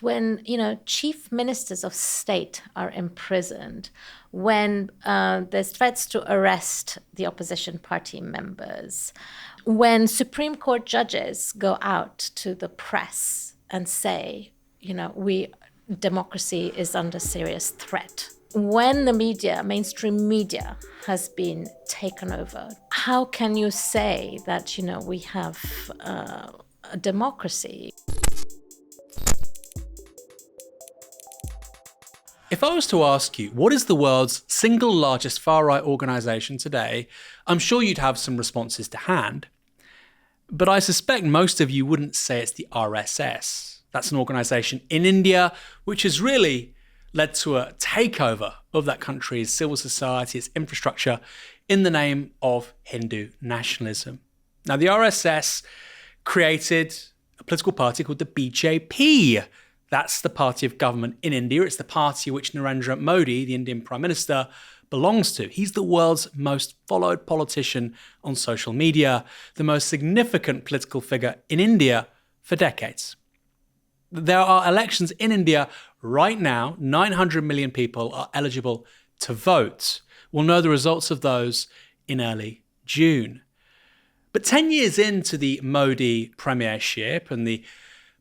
When, chief ministers of state are imprisoned, when there's threats to arrest the opposition party members, when Supreme Court judges go out to the press and say, democracy is under serious threat. When the media, mainstream media, has been taken over, how can you say that, we have a democracy? If I was to ask you, what is the world's single largest far-right organisation today, I'm sure you'd have some responses to hand. But I suspect most of you wouldn't say it's the RSS. That's an organisation in India which has really led to a takeover of that country's civil society, its infrastructure, in the name of Hindu nationalism. Now, the RSS created a political party called the BJP. That's the party of government in India. It's the party which Narendra Modi, the Indian Prime Minister, belongs to. He's the world's most followed politician on social media, the most significant political figure in India for decades. There are elections in India right now. 900 million people are eligible to vote. We'll know the results of those in early June. But 10 years into the Modi premiership and the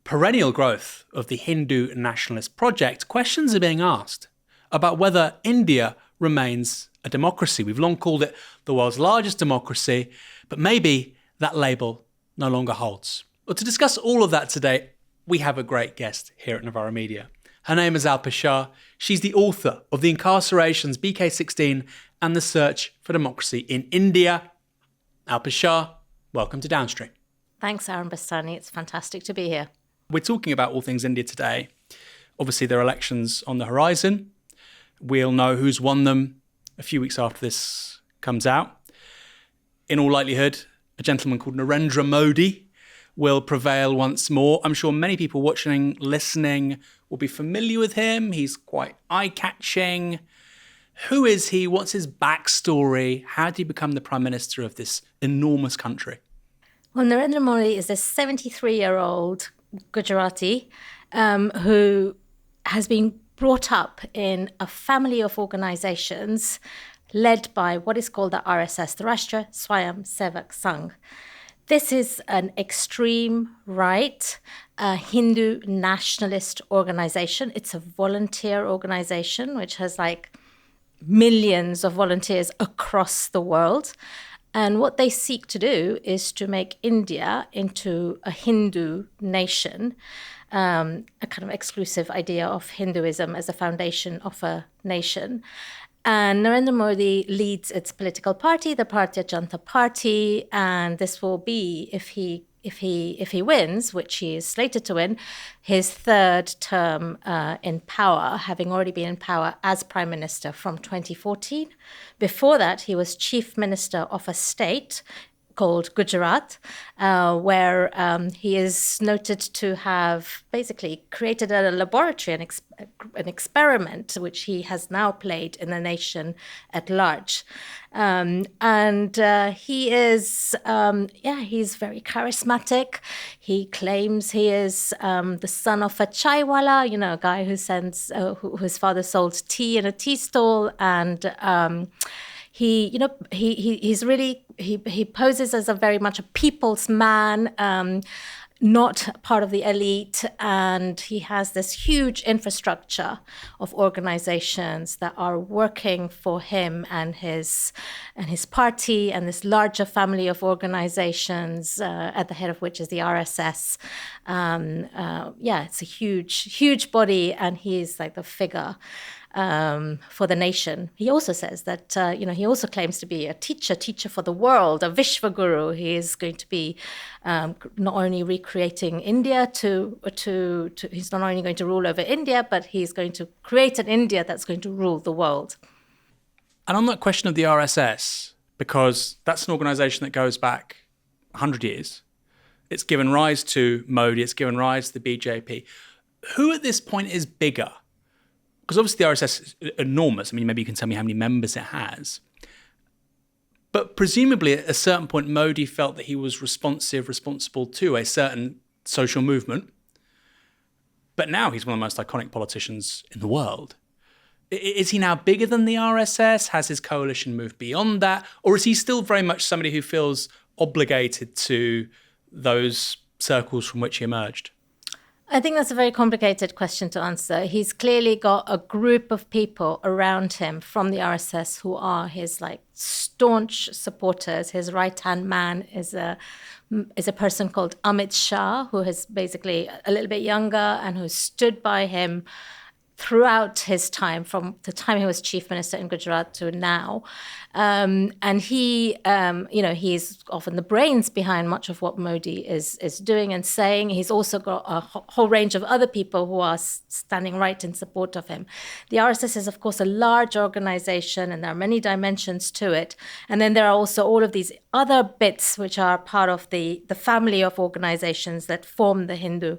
perennial growth of the Hindu nationalist project, questions are being asked about whether India remains a democracy. We've long called it the world's largest democracy, but maybe that label no longer holds. Well, to discuss all of that today, we have a great guest here at Novara Media. Her name is Alpa Shah. She's the author of the Incarcerations, BK16, and the Search for Democracy in India. Alpa Shah, welcome to Downstream. Thanks, Aaron Bastani. It's fantastic to be here. We're talking about all things India today. Obviously, there are elections on the horizon. We'll know who's won them a few weeks after this comes out. In all likelihood, a gentleman called Narendra Modi will prevail once more. I'm sure many people watching, listening, will be familiar with him. He's quite eye-catching. Who is he? What's his backstory? How did he become the Prime Minister of this enormous country? Well, Narendra Modi is a 73-year-old Gujarati who has been brought up in a family of organizations led by what is called the RSS, the Rashtriya Swayam Sevak Sangh. This is an extreme right Hindu nationalist organization. It's a volunteer organization which has millions of volunteers across the world. And what they seek to do is to make India into a Hindu nation, a kind of exclusive idea of Hinduism as a foundation of a nation. And Narendra Modi leads its political party, the Bharatiya Janata Party, and this will be, if he wins, which he is slated to win, his third term in power, having already been in power as Prime Minister from 2014. Before that, he was Chief Minister of a state called Gujarat, where he is noted to have basically created a laboratory, an experiment, which he has now played in the nation at large. He is, he's very charismatic. He claims he is the son of a chaiwala, a guy who whose father sold tea in a tea stall, and he poses as a very much a people's man, not part of the elite, and he has this huge infrastructure of organizations that are working for him and his party, and this larger family of organizations at the head of which is the RSS. It's a huge body, and he's like the figure for the nation. He also says that, he also claims to be a teacher for the world, a Vishwaguru. He is going to be not only recreating India he's not only going to rule over India, but he's going to create an India that's going to rule the world. And on that question of the RSS, because that's an organisation that goes back 100 years, it's given rise to Modi, it's given rise to the BJP. Who at this point is bigger? Because obviously the RSS is enormous. I mean, maybe you can tell me how many members it has. But presumably at a certain point, Modi felt that he was responsible to a certain social movement. But now he's one of the most iconic politicians in the world. Is he now bigger than the RSS? Has his coalition moved beyond that? Or is he still very much somebody who feels obligated to those circles from which he emerged? I think that's a very complicated question to answer. He's clearly got a group of people around him from the RSS who are his staunch supporters. His right-hand man is a person called Alpa Shah, who is basically a little bit younger and who stood by him throughout his time, from the time he was chief minister in Gujarat to now. And he, he's often the brains behind much of what Modi is doing and saying. He's also got a whole range of other people who are standing right in support of him. The RSS is, of course, a large organization, and there are many dimensions to it. And then there are also all of these other bits which are part of the family of organizations that form the Hindu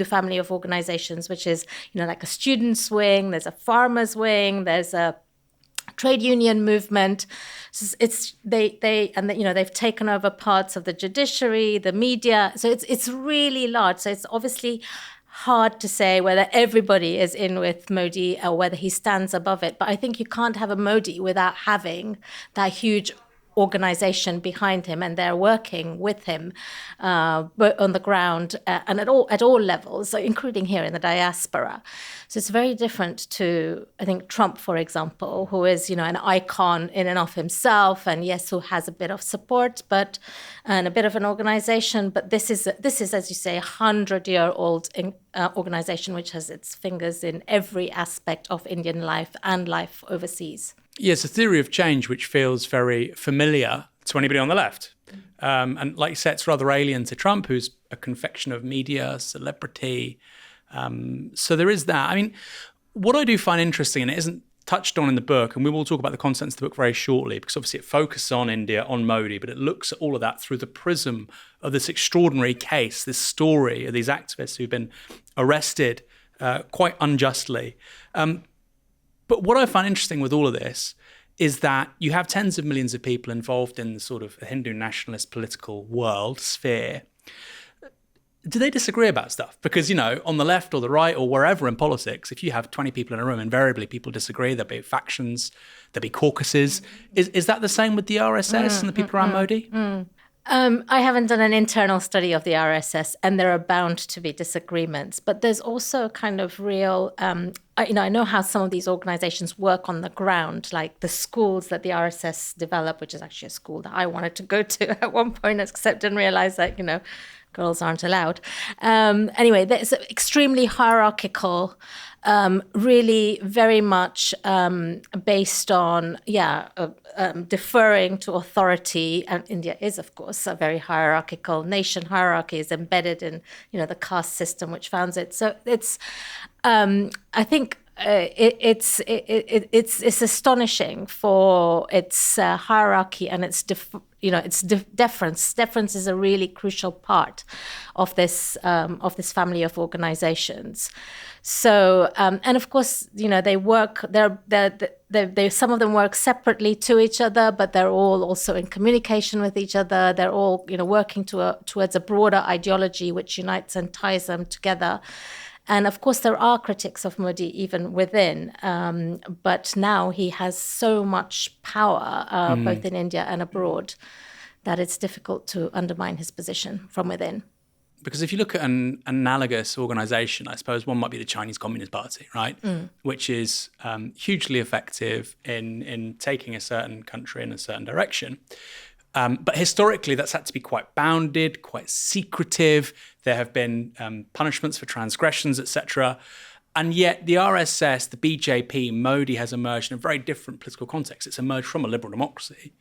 family of organizations, which is, like a students' wing, there's a farmers' wing, there's a trade union movement. They've taken over parts of the judiciary, the media. So it's really large. So it's obviously hard to say whether everybody is in with Modi or whether he stands above it. But I think you can't have a Modi without having that huge organization behind him, and they're working with him on the ground and at all levels, including here in the diaspora. So it's very different to, I think, Trump, for example, who is, an icon in and of himself, and yes, who has a bit of support, and a bit of an organization. But this is, as you say, 100-year-old organization which has its fingers in every aspect of Indian life and life overseas. Yes, a theory of change which feels very familiar to anybody on the left. And like you said, it's rather alien to Trump, who's a confection of media, celebrity. So there is that. I mean, what I do find interesting, and it isn't touched on in the book, and we will talk about the contents of the book very shortly, because obviously it focuses on India, on Modi, but it looks at all of that through the prism of this extraordinary case, this story of these activists who've been arrested quite unjustly. But what I find interesting with all of this is that you have tens of millions of people involved in the sort of Hindu nationalist political world, sphere. Do they disagree about stuff? Because, on the left or the right or wherever in politics, if you have 20 people in a room, invariably people disagree. There'll be factions, there'll be caucuses. Is that the same with the RSS and the people around Modi? I haven't done an internal study of the RSS, and there are bound to be disagreements. But there's also a kind of real, I know how some of these organizations work on the ground, like the schools that the RSS develop, which is actually a school that I wanted to go to at one point, except didn't realize that, girls aren't allowed. Anyway, there's extremely hierarchical, really very much based on, deferring to authority. And India is, of course, a very hierarchical nation. Hierarchy is embedded in, the caste system which founds it. So it's, I think, it's astonishing for its hierarchy and its deference. Deference is a really crucial part of this family of organizations. So and of course, they work. They some of them work separately to each other, but they're all also in communication with each other. They're all working towards a broader ideology which unites and ties them together. And of course, there are critics of Modi even within, but now he has so much power, both in India and abroad, that it's difficult to undermine his position from within. Because if you look at an analogous organization, I suppose one might be the Chinese Communist Party, right? Which is hugely effective in taking a certain country in a certain direction. But historically, that's had to be quite bounded, quite secretive. There have been punishments for transgressions, etc. And yet the RSS, the BJP, Modi has emerged in a very different political context. It's emerged from a liberal democracy,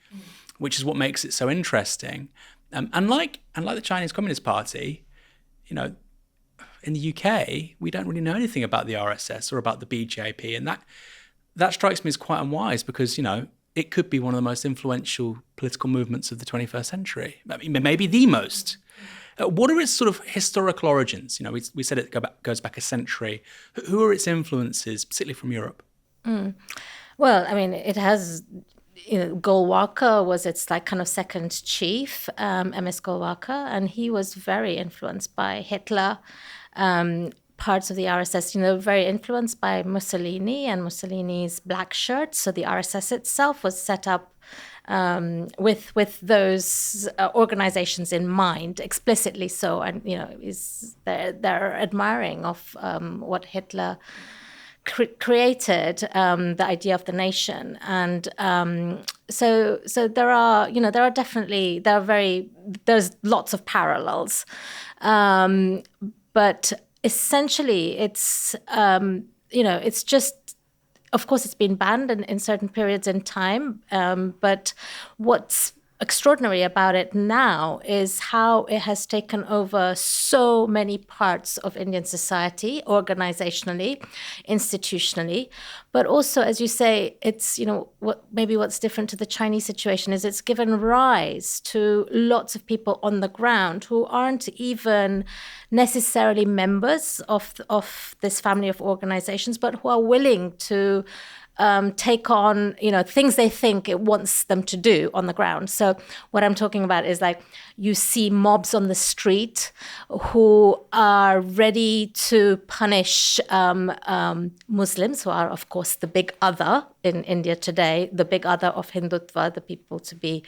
which is what makes it so interesting. And like the Chinese Communist Party, in the UK, we don't really know anything about the RSS or about the BJP. And that strikes me as quite unwise because, it could be one of the most influential political movements of the 21st century. I mean, maybe the most. What are its sort of historical origins? We said it goes back a century. Who are its influences, particularly from Europe? Well, I mean, it has Golwalker was its like kind of second chief, MS Golwalker, and he was very influenced by Hitler, parts of the RSS, very influenced by Mussolini and Mussolini's black shirts. So the RSS itself was set up with those organizations in mind, explicitly so, and they're admiring of what Hitler created, the idea of the nation, and so there's lots of parallels, but essentially it's it's just. Of course, it's been banned in certain periods in time, but what's extraordinary about it now is how it has taken over so many parts of Indian society, organizationally, institutionally, but also, as you say, it's, what's different to the Chinese situation is it's given rise to lots of people on the ground who aren't even necessarily members of this family of organizations, but who are willing to take on, things they think it wants them to do on the ground. So what I'm talking about is like you see mobs on the street who are ready to punish Muslims, who are, of course, the big other in India today, the big other of Hindutva, the people to be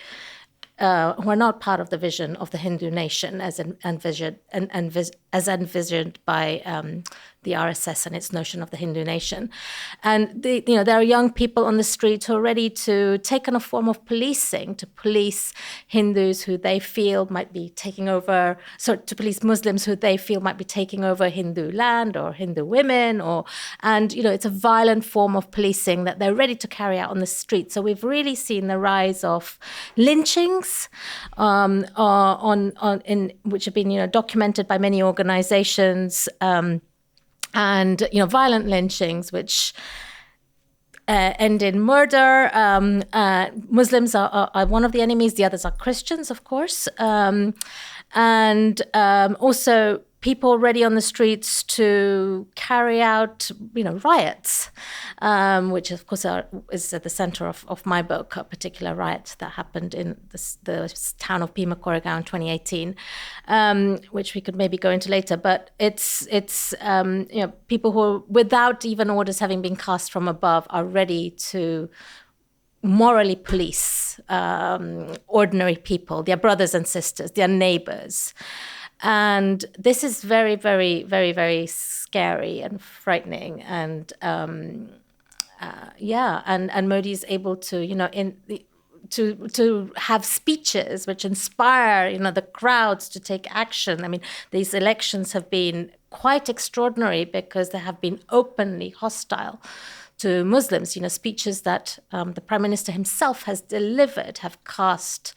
who are not part of the vision of the Hindu nation as envisioned by the RSS and its notion of the Hindu nation. And there are young people on the street who are ready to take on a form of policing, to police Hindus who they feel might be taking over, to police Muslims who they feel might be taking over Hindu land or Hindu women, it's a violent form of policing that they're ready to carry out on the street. So we've really seen the rise of lynchings, which have been documented by many organizations. And violent lynchings, which end in murder. Muslims are one of the enemies. The others are Christians, of course, and also people ready on the streets to carry out, riots, which of course is at the center of my book, a particular riot that happened in the town of Bhima Koregaon in 2018, which we could maybe go into later. But it's people who, without even orders having been cast from above, are ready to morally police ordinary people, their brothers and sisters, their neighbors. And this is very, very, very, very scary and frightening. And and Modi is able to, to have speeches which inspire, the crowds to take action. I mean, these elections have been quite extraordinary because they have been openly hostile to Muslims. Speeches that the Prime Minister himself has delivered have cast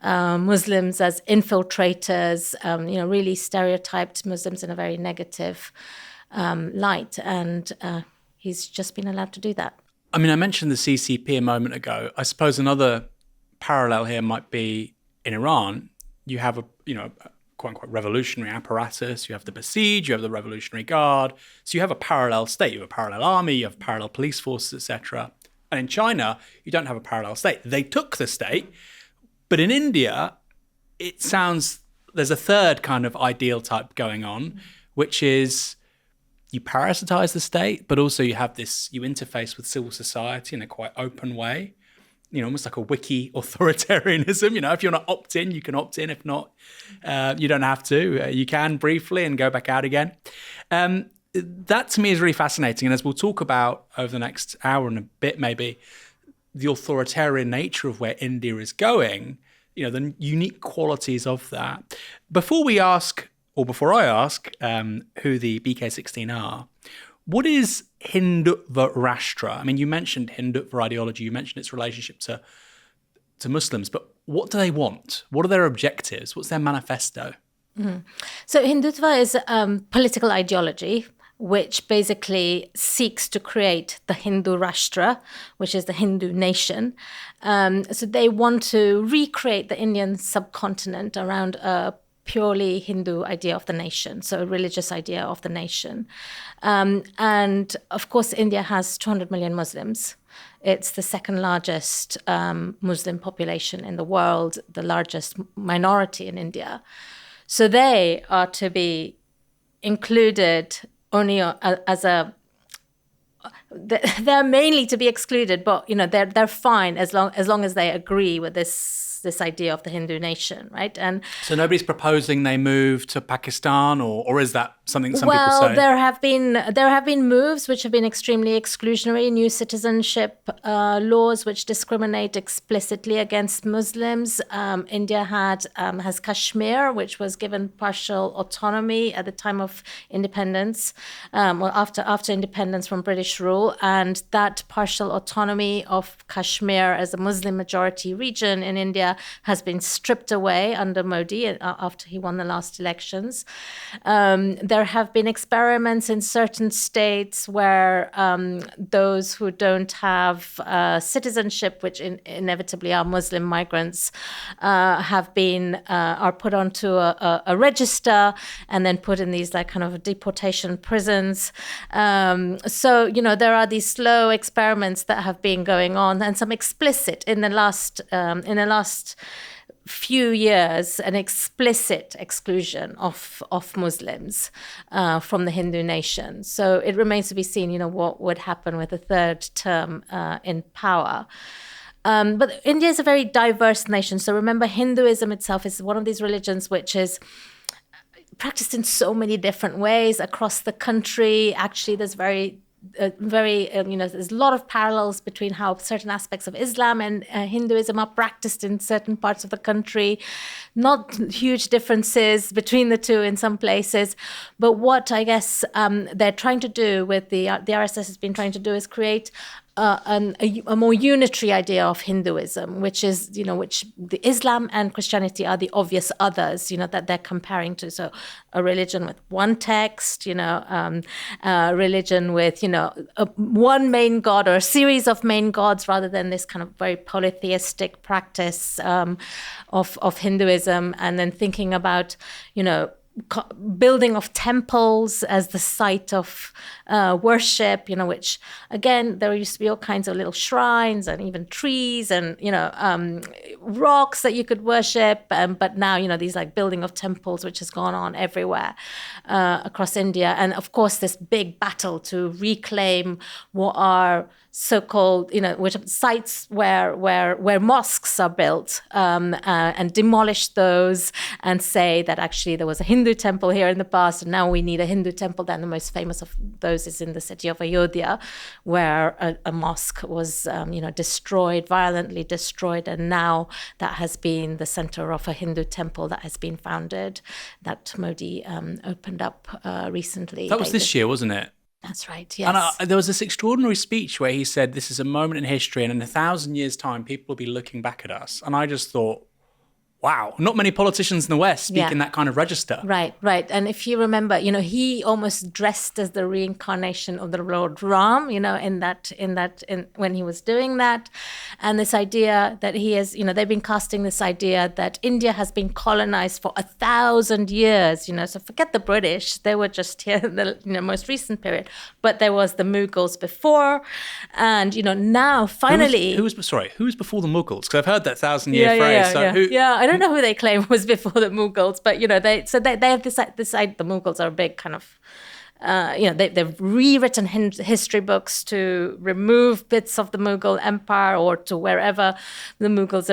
Muslims as infiltrators, really stereotyped Muslims in a very negative light. And he's just been allowed to do that. I mean, I mentioned the CCP a moment ago. I suppose another parallel here might be in Iran. You have a quote-unquote revolutionary apparatus. You have the Basij, you have the Revolutionary Guard. So you have a parallel state. You have a parallel army, you have parallel police forces, etc. And in China, you don't have a parallel state. They took the state. But in India, it sounds there's a third kind of ideal type going on, which is you parasitize the state, but also you interface with civil society in a quite open way, almost like a wiki authoritarianism. If you want to opt in, you can opt in. If not, you don't have to. You can briefly and go back out again. That to me is really fascinating. And as we'll talk about over the next hour and a bit, maybe, the authoritarian nature of where India is going, the unique qualities of that. Before I ask who the BK16 are, what is Hindutva Rashtra? I mean, you mentioned Hindutva ideology, you mentioned its relationship to Muslims, but what do they want? What are their objectives? What's their manifesto? Mm-hmm. So Hindutva is political ideology, which basically seeks to create the Hindu Rashtra, which is the Hindu nation. So they want to recreate the Indian subcontinent around a purely Hindu idea of the nation, so a religious idea of the nation. And of course, India has 200 million Muslims. It's the second largest Muslim population in the world, the largest minority in India. So they are to be included only as a. They're mainly to be excluded, but they're fine as long as they agree with this idea of the Hindu nation, right? And so nobody's proposing they move to Pakistan, or is that something some people say? Well, there have been moves which have been extremely exclusionary, new citizenship laws which discriminate explicitly against Muslims. India has Kashmir, which was given partial autonomy at the time of independence, after independence from British rule, and that partial autonomy of Kashmir as a Muslim majority region in India has been stripped away under Modi after he won the last elections. There have been experiments in certain states where those who don't have citizenship, which inevitably are Muslim migrants, are put onto a register and then put in these kind of deportation prisons. So there are these slow experiments that have been going on, and some explicit in the last few years, an explicit exclusion of Muslims from the Hindu nation. So it remains to be seen, what would happen with the third term in power. But India is a very diverse nation. So remember, Hinduism itself is one of these religions which is practiced in so many different ways across the country. Actually, there's there's a lot of parallels between how certain aspects of Islam and Hinduism are practiced in certain parts of the country. Not huge differences between the two in some places. But what I guess they're trying to do with the RSS has been trying to do is create a more unitary idea of Hinduism, which is, which the Islam and Christianity are the obvious others, that they're comparing to. So a religion with one text, a religion with, one main god or a series of main gods, rather than this kind of very polytheistic practice of Hinduism, and then thinking about, building of temples as the site of worship, which, again, there used to be all kinds of little shrines and even trees and, rocks that you could worship. But now, these building of temples, which has gone on everywhere across India. And of course, this big battle to reclaim what are so-called, which sites where mosques are built, and demolish those and say that actually there was a Hindu temple here in the past, and now we need a Hindu temple. Then the most famous of those is in the city of Ayodhya, where a mosque was, violently destroyed, and now that has been the center of a Hindu temple that has been founded, that Modi opened up recently. That was this year, wasn't it? That's right, yes. And there was this extraordinary speech where he said, this is a moment in history, and in 1,000 years' time, people will be looking back at us. And I just thought, wow, not many politicians in the West speak in that kind of register. Right. And if you remember, he almost dressed as the reincarnation of the Lord Ram, when he was doing that. And this idea that he is, they've been casting this idea that India has been colonized for 1,000 years, so forget the British, they were just here in the most recent period. But there was the Mughals before, and, now finally... Who was before the Mughals? Because I've heard that 1,000-year phrase. I don't know who they claim was before the Mughals, but they have this the Mughals are a big kind of they've rewritten history books to remove bits of the Mughal empire, or to wherever the Mughals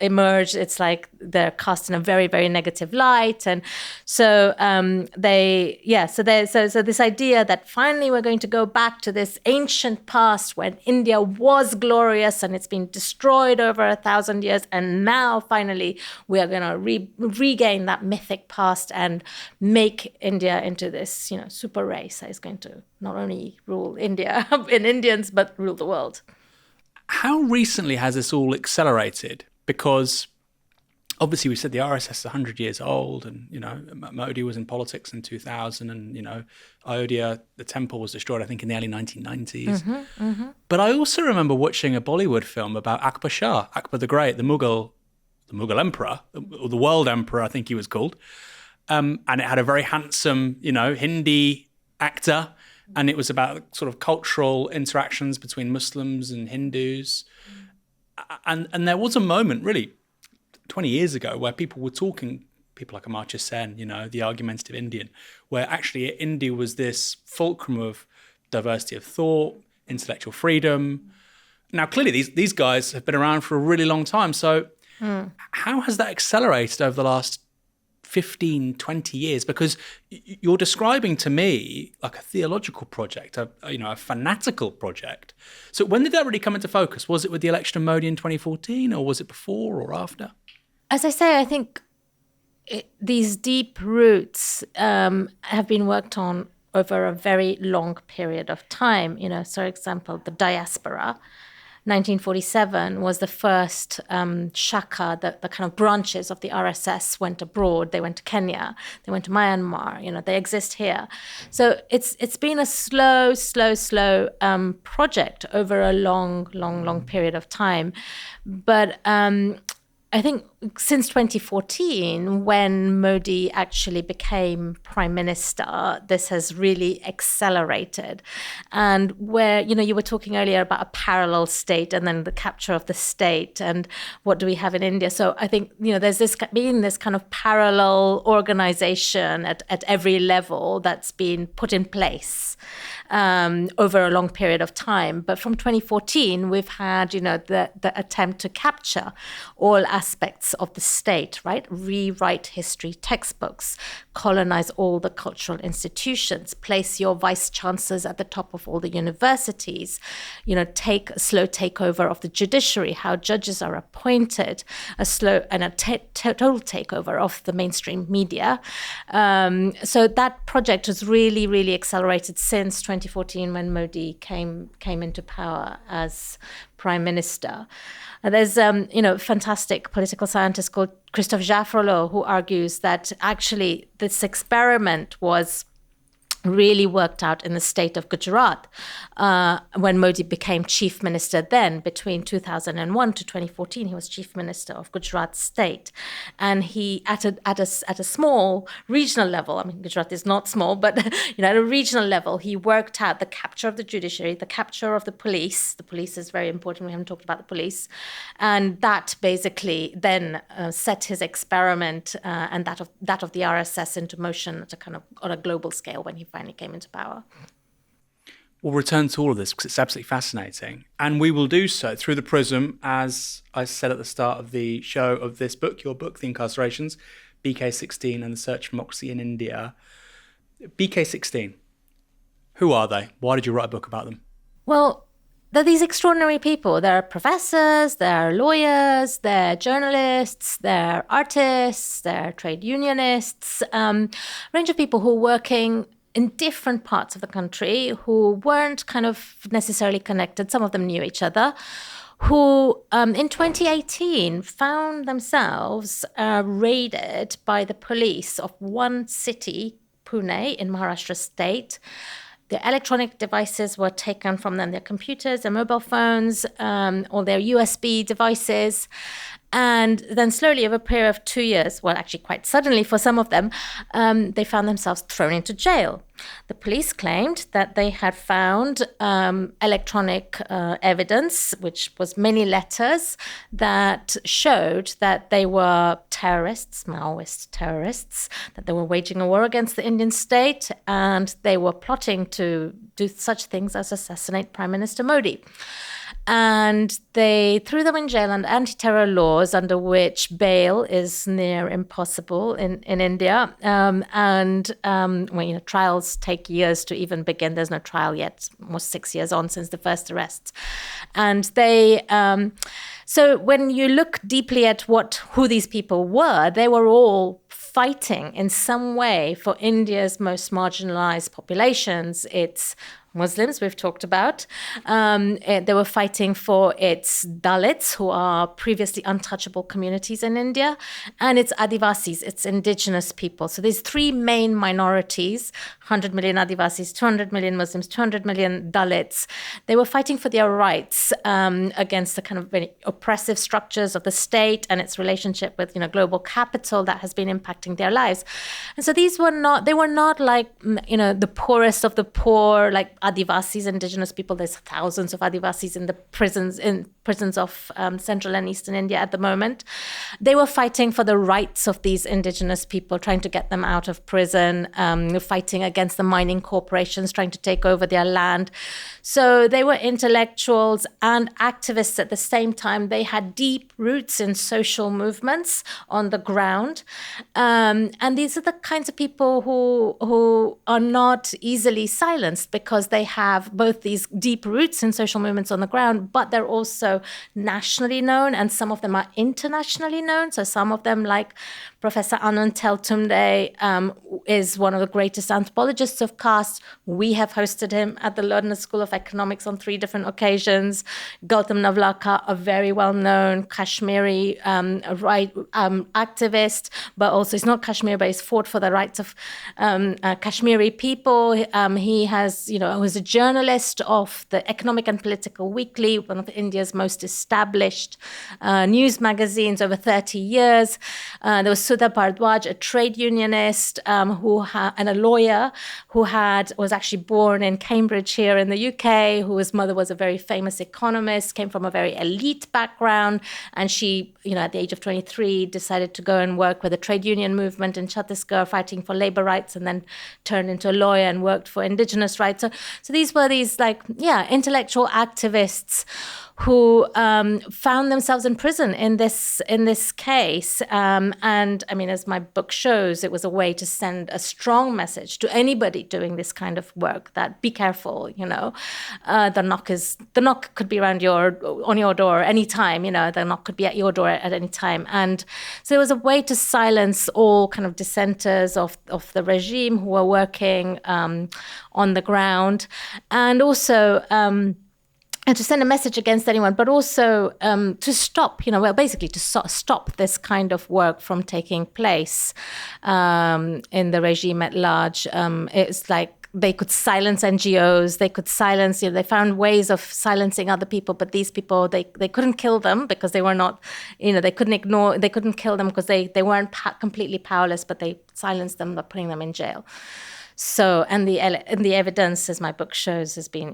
emerged. It's like they're cast in a very, very negative light, and so so this idea that finally we're going to go back to this ancient past when India was glorious and it's been destroyed over 1,000 years, and now finally we are going to regain that mythic past and make India into this, super race that is going to not only rule India and Indians, but rule the world. How recently has this all accelerated? Because obviously we said the RSS is 100 years old, and, Modi was in politics in 2000, and, Ayodhya, the temple, was destroyed, I think, in the early 1990s. But I also remember watching a Bollywood film about Alpa Shah, Akbar the Great, the the Mughal emperor, or the world emperor, I think he was called. And it had a very handsome, Hindi actor. And it was about sort of cultural interactions between Muslims and Hindus. And there was a moment, really, 20 years ago, where people were talking, people like Amartya Sen, the argumentative Indian, where actually India was this fulcrum of diversity of thought, intellectual freedom. Now, clearly, these guys have been around for a really long time. So how has that accelerated over the last 15, 20 years? Because you're describing to me like a theological project, a fanatical project. So when did that really come into focus? Was it with the election of Modi in 2014, or was it before or after? As I say, I think these deep roots have been worked on over a very long period of time. So for example, the diaspora. 1947 was the first shaka, the kind of branches of the RSS went abroad. They went to Kenya, they went to Myanmar, they exist here. So it's been a slow project over a long period of time. But I think since 2014, when Modi actually became prime minister, this has really accelerated. And where, you were talking earlier about a parallel state and then the capture of the state and what do we have in India. So I think, there's been this kind of parallel organization at every level that's been put in place over a long period of time. But from 2014, we've had, the attempt to capture all aspects of the state, right? Rewrite history textbooks, colonize all the cultural institutions, place your vice chancellors at the top of all the universities, take a slow takeover of the judiciary, how judges are appointed, a slow and a total takeover of the mainstream media. So that project has really accelerated since 2014 when Modi came into power as prime minister. There's a fantastic political scientist called Christophe Jaffrelot who argues that actually this experiment was really worked out in the state of Gujarat when Modi became chief minister. Then between 2001 to 2014, he was chief minister of Gujarat state, and he at a small regional level. I mean, Gujarat is not small, but at a regional level, he worked out the capture of the judiciary, the capture of the police. The police is very important. We haven't talked about the police, and that basically then set his experiment and that of the RSS into motion at a kind of on a global scale when he finally came into power. We'll return to all of this because it's absolutely fascinating. And we will do so through the prism, as I said at the start of the show, of this book, your book, The Incarcerations, BK16 and the Search for Democracy in India. BK16, who are they? Why did you write a book about them? Well, they're these extraordinary people. They're professors, they're lawyers, they're journalists, they're artists, they're trade unionists, a range of people who are working in different parts of the country, who weren't kind of necessarily connected. Some of them knew each other, who in 2018 found themselves raided by the police of one city, Pune, in Maharashtra state. Their electronic devices were taken from them, their computers, their mobile phones, or their USB devices. And then slowly over a period of 2 years, well, actually quite suddenly for some of them, they found themselves thrown into jail. The police claimed that they had found electronic evidence, which was many letters, that showed that they were terrorists, Maoist terrorists, that they were waging a war against the Indian state, and they were plotting to do such things as assassinate Prime Minister Modi. And they threw them in jail under anti-terror laws under which bail is near impossible in India. Trials take years to even begin. There's no trial yet, almost 6 years on since the first arrests. And they... So when you look deeply at who these people were, they were all fighting in some way for India's most marginalized populations, its Muslims, we've talked about. They were fighting for its Dalits, who are previously untouchable communities in India, and its Adivasis, its indigenous people. So there's three main minorities, 100 million Adivasis, 200 million Muslims, 200 million Dalits. They were fighting for their rights against the kind of very oppressive structures of the state and its relationship with, global capital that has been impacting their lives. And so they were not like, the poorest of the poor, like Adivasis, indigenous people. There's thousands of Adivasis in the prisons of Central and Eastern India at the moment. They were fighting for the rights of these indigenous people, trying to get them out of prison, fighting against the mining corporations, trying to take over their land. So they were intellectuals and activists at the same time. They had deep roots in social movements on the ground. And these are the kinds of people who are not easily silenced, because they have both these deep roots in social movements on the ground, but they're also nationally known, and some of them are internationally known. So some of them, like Professor Anand Teltunde, is one of the greatest anthropologists of caste. We have hosted him at the London School of Economics on 3 different occasions. Gautam Navlakha, a very well-known Kashmiri activist, but also he's not Kashmiri, but he's fought for the rights of Kashmiri people. He was a journalist of the Economic and Political Weekly, one of India's most established news magazines over 30 years. There was Sudha Bhardwaj, a trade unionist and a lawyer who was actually born in Cambridge here in the UK, whose mother was a very famous economist, came from a very elite background, and she, at the age of 23, decided to go and work with the trade union movement in Chhattisgarh, fighting for labor rights, and then turned into a lawyer and worked for indigenous rights. So these were intellectual activists who found themselves in prison in this case. And I mean, as my book shows, it was a way to send a strong message to anybody doing this kind of work that be careful, the knock could be on your door anytime, the knock could be at your door at any time. And so it was a way to silence all kind of dissenters of the regime who were working on the ground, and also and to send a message against anyone, but also to stop, basically to stop this kind of work from taking place in the regime at large. It's like they could silence NGOs, they could silence, they found ways of silencing other people, but these people, they couldn't kill them because they were not, they couldn't kill them because they weren't completely powerless, but they silenced them by putting them in jail. So, and the evidence, as my book shows, has been,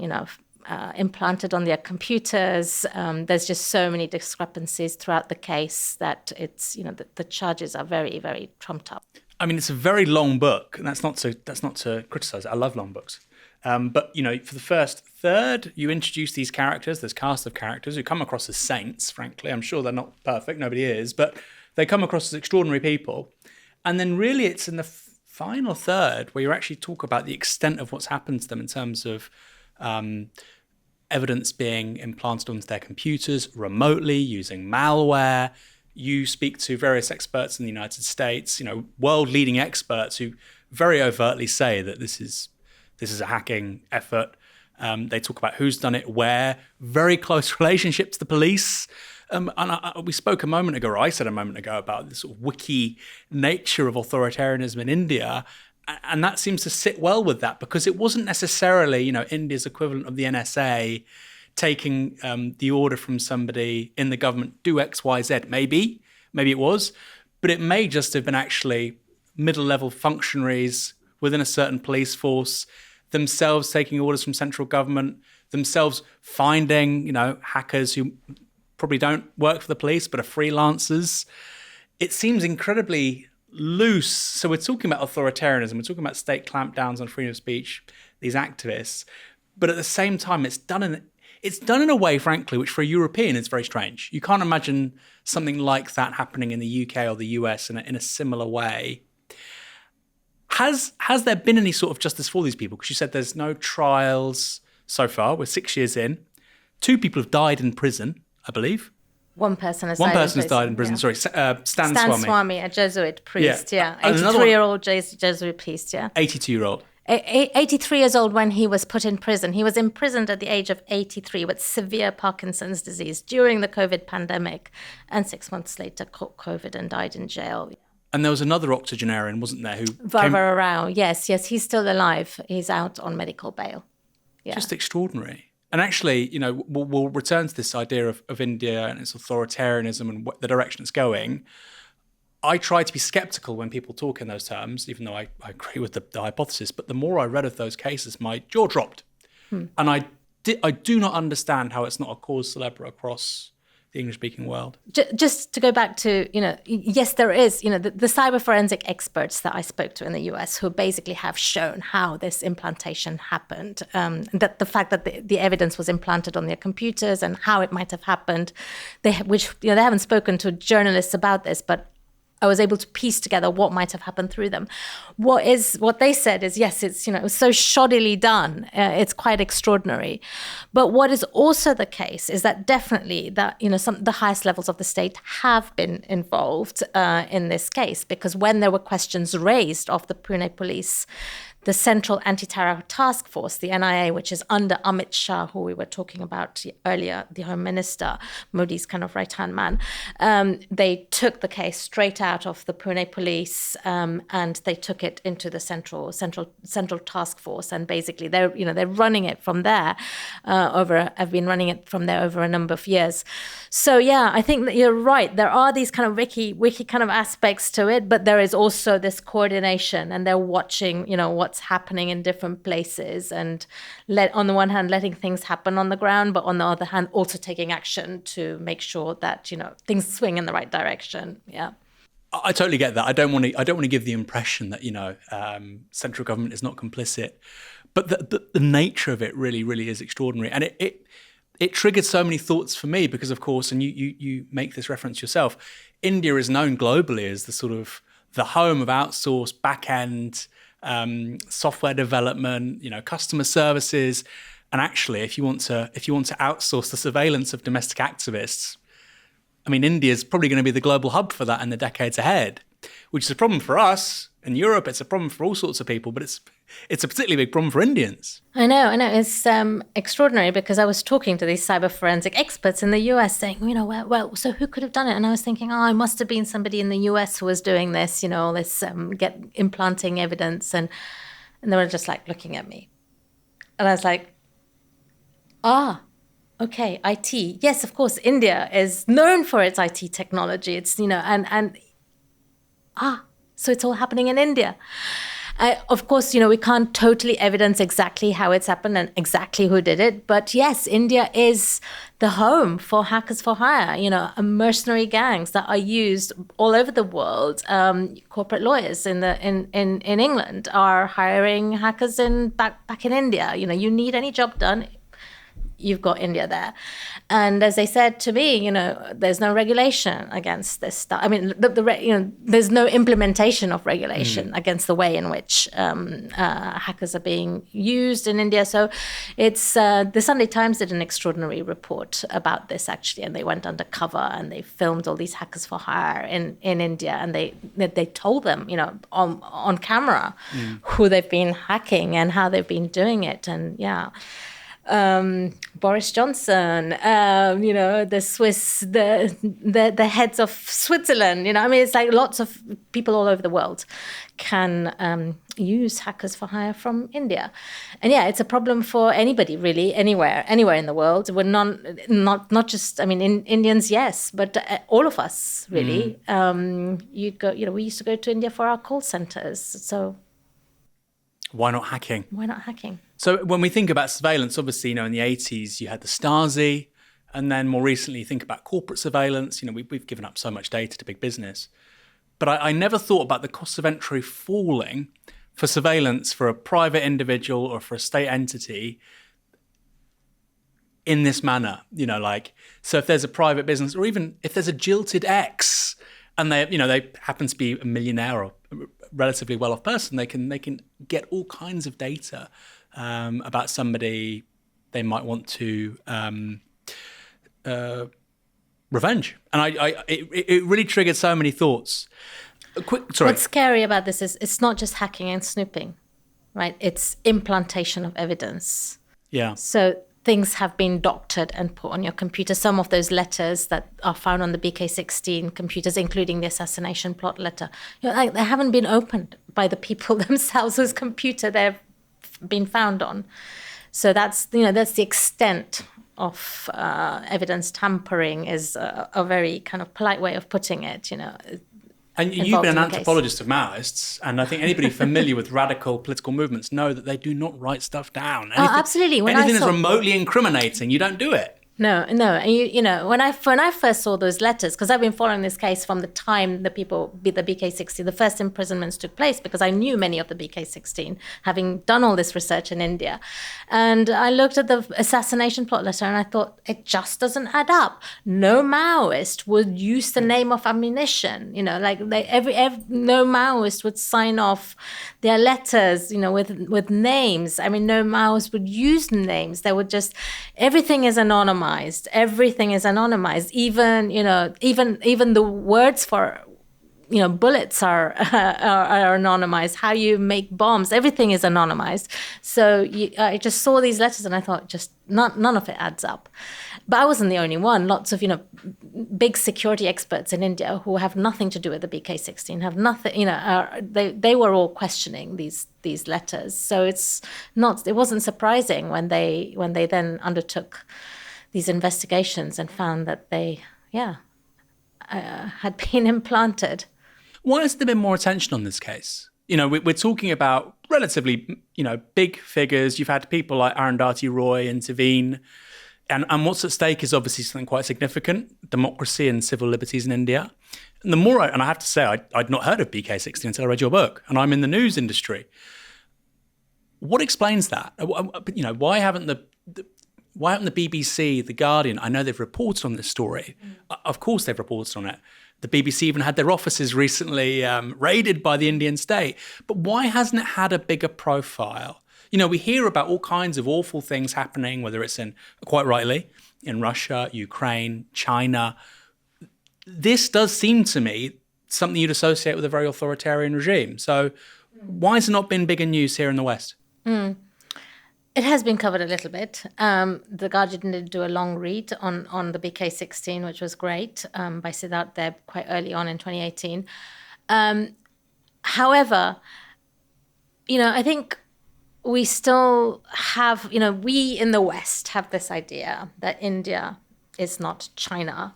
implanted on their computers. There's just so many discrepancies throughout the case that it's, the charges are very, very trumped up. I mean, it's a very long book, and that's not to criticize it. I love long books. But, for the first third, you introduce these characters, this cast of characters who come across as saints, frankly. I'm sure they're not perfect, nobody is, but they come across as extraordinary people. And then really it's in the final third where you actually talk about the extent of what's happened to them in terms of evidence being implanted onto their computers remotely using malware. You speak to various experts in the United States, world-leading experts who very overtly say that this is a hacking effort. They talk about who's done it, where, very close relationship to the police. We spoke a moment ago, or I said a moment ago, about the sort of wiki nature of authoritarianism in India. And that seems to sit well with that, because it wasn't necessarily, India's equivalent of the NSA taking the order from somebody in the government, do X, Y, Z. Maybe it was, but it may just have been actually middle-level functionaries within a certain police force themselves taking orders from central government, themselves finding, hackers who probably don't work for the police but are freelancers. It seems incredibly loose. So we're talking about authoritarianism, we're talking about state clampdowns on freedom of speech, these activists, but at the same time it's done in a way, frankly, which for a European is very strange. You can't imagine something like that happening in the UK or the US in a similar way. Has there been any sort of justice for these people? Because you said there's no trials so far. We're 6 years in. 2 people have died in prison, I believe. One person has died in prison. Yeah. Sorry, Stan Swami, a Jesuit priest, yeah. 82-year-old Jesuit priest, yeah. 82-year-old. 83 years old when he was put in prison. He was imprisoned at the age of 83 with severe Parkinson's disease during the COVID pandemic, and 6 months later caught COVID and died in jail. And there was another octogenarian, wasn't there, who Varvara Rao. Yes, he's still alive. He's out on medical bail. Yeah. Just extraordinary. And actually, we'll return to this idea of India and its authoritarianism and the direction it's going. I try to be skeptical when people talk in those terms, even though I agree with the hypothesis. But the more I read of those cases, my jaw dropped. And I do not understand how it's not a cause célèbre across the English-speaking world. Just to go back to, yes, there is, the cyber forensic experts that I spoke to in the US who basically have shown how this implantation happened, that the fact that the evidence was implanted on their computers and how it might have happened, they haven't spoken to journalists about this, but I was able to piece together what might have happened through them. What they said is, yes, it's it was so shoddily done. It's quite extraordinary. But what is also the case is that definitely that the highest levels of the state have been involved in this case, because when there were questions raised of the Pune police, the Central Anti-Terror Task Force, the NIA, which is under Amit Shah, who we were talking about earlier, the Home Minister, Modi's kind of right-hand man, they took the case straight out of the Pune police and they took it into the Central Task Force, and basically they're running it from there have been running it from there over a number of years. So yeah, I think that you're right. There are these kind of wiki kind of aspects to it, but there is also this coordination, and they're watching what's happening in different places, and on the one hand letting things happen on the ground, but on the other hand also taking action to make sure that things swing in the right direction. Yeah, I totally get that. I don't want to give the impression that central government is not complicit, but the nature of it really is extraordinary, and it triggered so many thoughts for me because, of course, and you make this reference yourself, India is known globally as the sort of the home of outsourced back-end software development, customer services, and actually, if you want to outsource the surveillance of domestic activists, I mean, India is probably going to be the global hub for that in the decades ahead, which is a problem for us in Europe. It's a problem for all sorts of people, but it's a particularly big problem for Indians. I know. It's extraordinary because I was talking to these cyber forensic experts in the US saying, well, so who could have done it? And I was thinking, it must have been somebody in the US who was doing this, implanting evidence. And they were just like looking at me. And I was like, okay, IT. Yes, of course, India is known for its IT technology. It's, so it's all happening in India. Of course, we can't totally evidence exactly how it's happened and exactly who did it. But yes, India is the home for hackers for hire, mercenary gangs that are used all over the world. Corporate lawyers in England are hiring hackers back in India. You need any job done, you've got India there. And as they said to me, there's no regulation against this stuff. I mean, there's no implementation of regulation against the way in which hackers are being used in India. So it's the Sunday Times did an extraordinary report about this, actually, and they went undercover and they filmed all these hackers for hire in India, and they told them, on camera who they've been hacking and how they've been doing it. And yeah. Boris Johnson, the Swiss, the heads of Switzerland, it's like lots of people all over the world can use hackers for hire from India. And yeah, it's a problem for anybody really, anywhere in the world. We're not just, Indians, yes, but all of us really. We used to go to India for our call centers. So why not hacking? So when we think about surveillance, obviously, in the 80s, you had the Stasi, and then more recently, you think about corporate surveillance. We've given up so much data to big business. But I never thought about the cost of entry falling for surveillance for a private individual or for a state entity in this manner. So if there's a private business, or even if there's a jilted ex, and they happen to be a millionaire or a relatively well-off person, they can get all kinds of data about somebody they might want to revenge. And it really triggered so many thoughts. What's scary about this is it's not just hacking and snooping, right? It's implantation of evidence. Yeah. So things have been doctored and put on your computer. Some of those letters that are found on the BK16 computers, including the assassination plot letter, like they haven't been opened by the people themselves whose computer they've been found on. So that's the extent of evidence tampering, is a very kind of polite way of putting it. And you've been an anthropologist of Maoists, and I think anybody familiar with radical political movements know that they do not write stuff down. Absolutely. Anything that's remotely incriminating, you don't do it. No. And when I first saw those letters, because I've been following this case from the time the BK16, the first imprisonments took place, because I knew many of the BK16, having done all this research in India. And I looked at the assassination plot letter and I thought, it just doesn't add up. No Maoist would use the name of ammunition. No Maoist would sign off their letters, with names. I mean, no Maoist would use names. They would just, everything is anonymized. Everything is anonymized. Even the words for bullets are anonymized. How you make bombs, everything is anonymized. So I just saw these letters and I thought, just none of it adds up. But I wasn't the only one. Lots of big security experts in India who have nothing to do with the BK16 have nothing. They were all questioning these letters. So it wasn't surprising when they then undertook these investigations and found that they had been implanted. Why has there been more attention on this case? We're talking about relatively, big figures. You've had people like Arundhati Roy intervene. And what's at stake is obviously something quite significant, democracy and civil liberties in India. And I have to say, I'd not heard of BK16 until I read your book, and I'm in the news industry. What explains that? Why haven't the BBC, The Guardian, I know they've reported on this story. Of course they've reported on it. The BBC even had their offices recently raided by the Indian state. But why hasn't it had a bigger profile? We hear about all kinds of awful things happening, whether it's quite rightly, in Russia, Ukraine, China. This does seem to me something you'd associate with a very authoritarian regime. So why has it not been bigger news here in the West? It has been covered a little bit. The Guardian did do a long read on the BK16, which was great, by Siddharth Deb quite early on in 2018. However, I think we still have, we in the West have this idea that India is not China.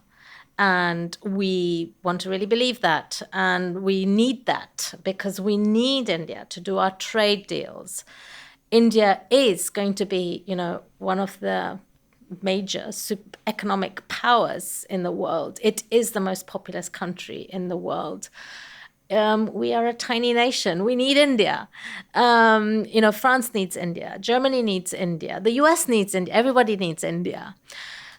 And we want to really believe that. And we need that because we need India to do our trade deals. India is going to be, one of the major economic powers in the world. It is the most populous country in the world. We are a tiny nation. We need India. France needs India. Germany needs India. The US needs India. Everybody needs India.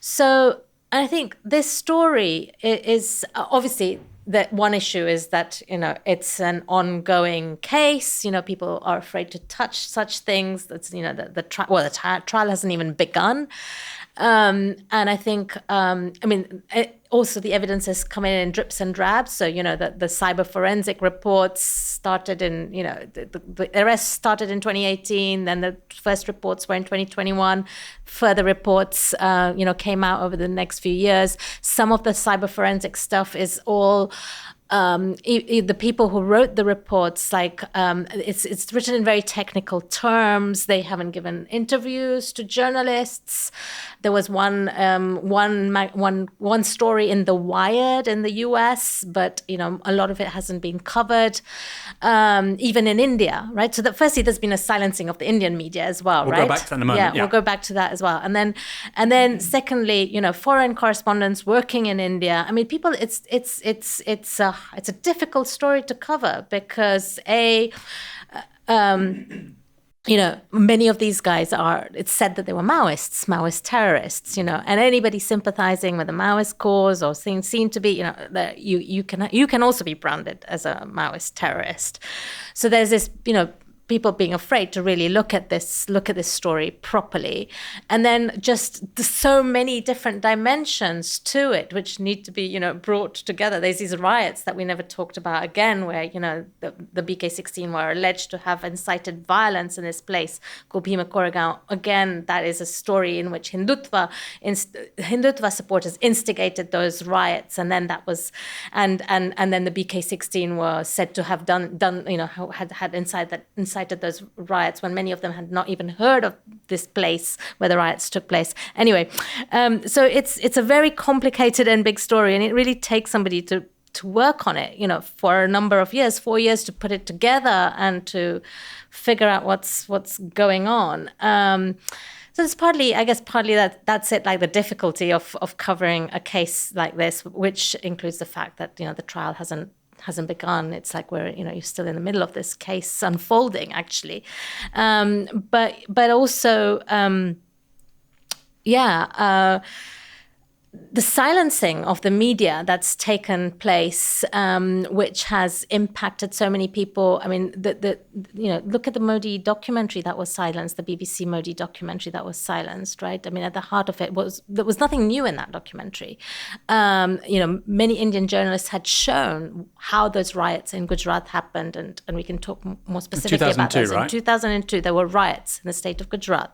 So I think this story is obviously that one issue is that, it's an ongoing case. People are afraid to touch such things. That's, the trial hasn't even begun. And I think, also the evidence has come in drips and drabs. So, the cyber forensic reports started in, the arrests started in 2018. Then the first reports were in 2021. Further reports, came out over the next few years. Some of the cyber forensic stuff is all the people who wrote the reports, it's written in very technical terms. They haven't given interviews to journalists. There was one story in The Wired in the US, but a lot of it hasn't been covered, even in India, right? So that firstly, there's been a silencing of the Indian media as well, right? We'll go back to that in a moment. Yeah, we'll go back to that as well. And then secondly, foreign correspondents working in India. People, it's a difficult story to cover because many of these guys it's said that they were Maoist terrorists, and anybody sympathizing with the Maoist cause or seen to be, you can also be branded as a Maoist terrorist. So there's this, people being afraid to really look at this story properly. And then just so many different dimensions to it, which need to be, brought together. There's these riots that we never talked about again, where, the BK16 were alleged to have incited violence in this place called Bhima Koregaon. Again, that is a story in which Hindutva supporters instigated those riots. And then that was, and then the BK16 were said to have had incited those riots when many of them had not even heard of this place where the riots took place. Anyway, so it's a very complicated and big story, and it really takes somebody to work on it, for a number of years, 4 years, to put it together and to figure out what's going on. So it's partly that's it, like the difficulty of covering a case like this, which includes the fact that, the trial hasn't begun. It's like you're still in the middle of this case unfolding, actually. But also, the silencing of the media that's taken place, which has impacted so many people. I mean, look at the Modi documentary that was silenced, the BBC Modi documentary that was silenced, right? I mean, at the heart of it there was nothing new in that documentary. Many Indian journalists had shown how those riots in Gujarat happened, and we can talk more specifically about those. Right? In 2002, there were riots in the state of Gujarat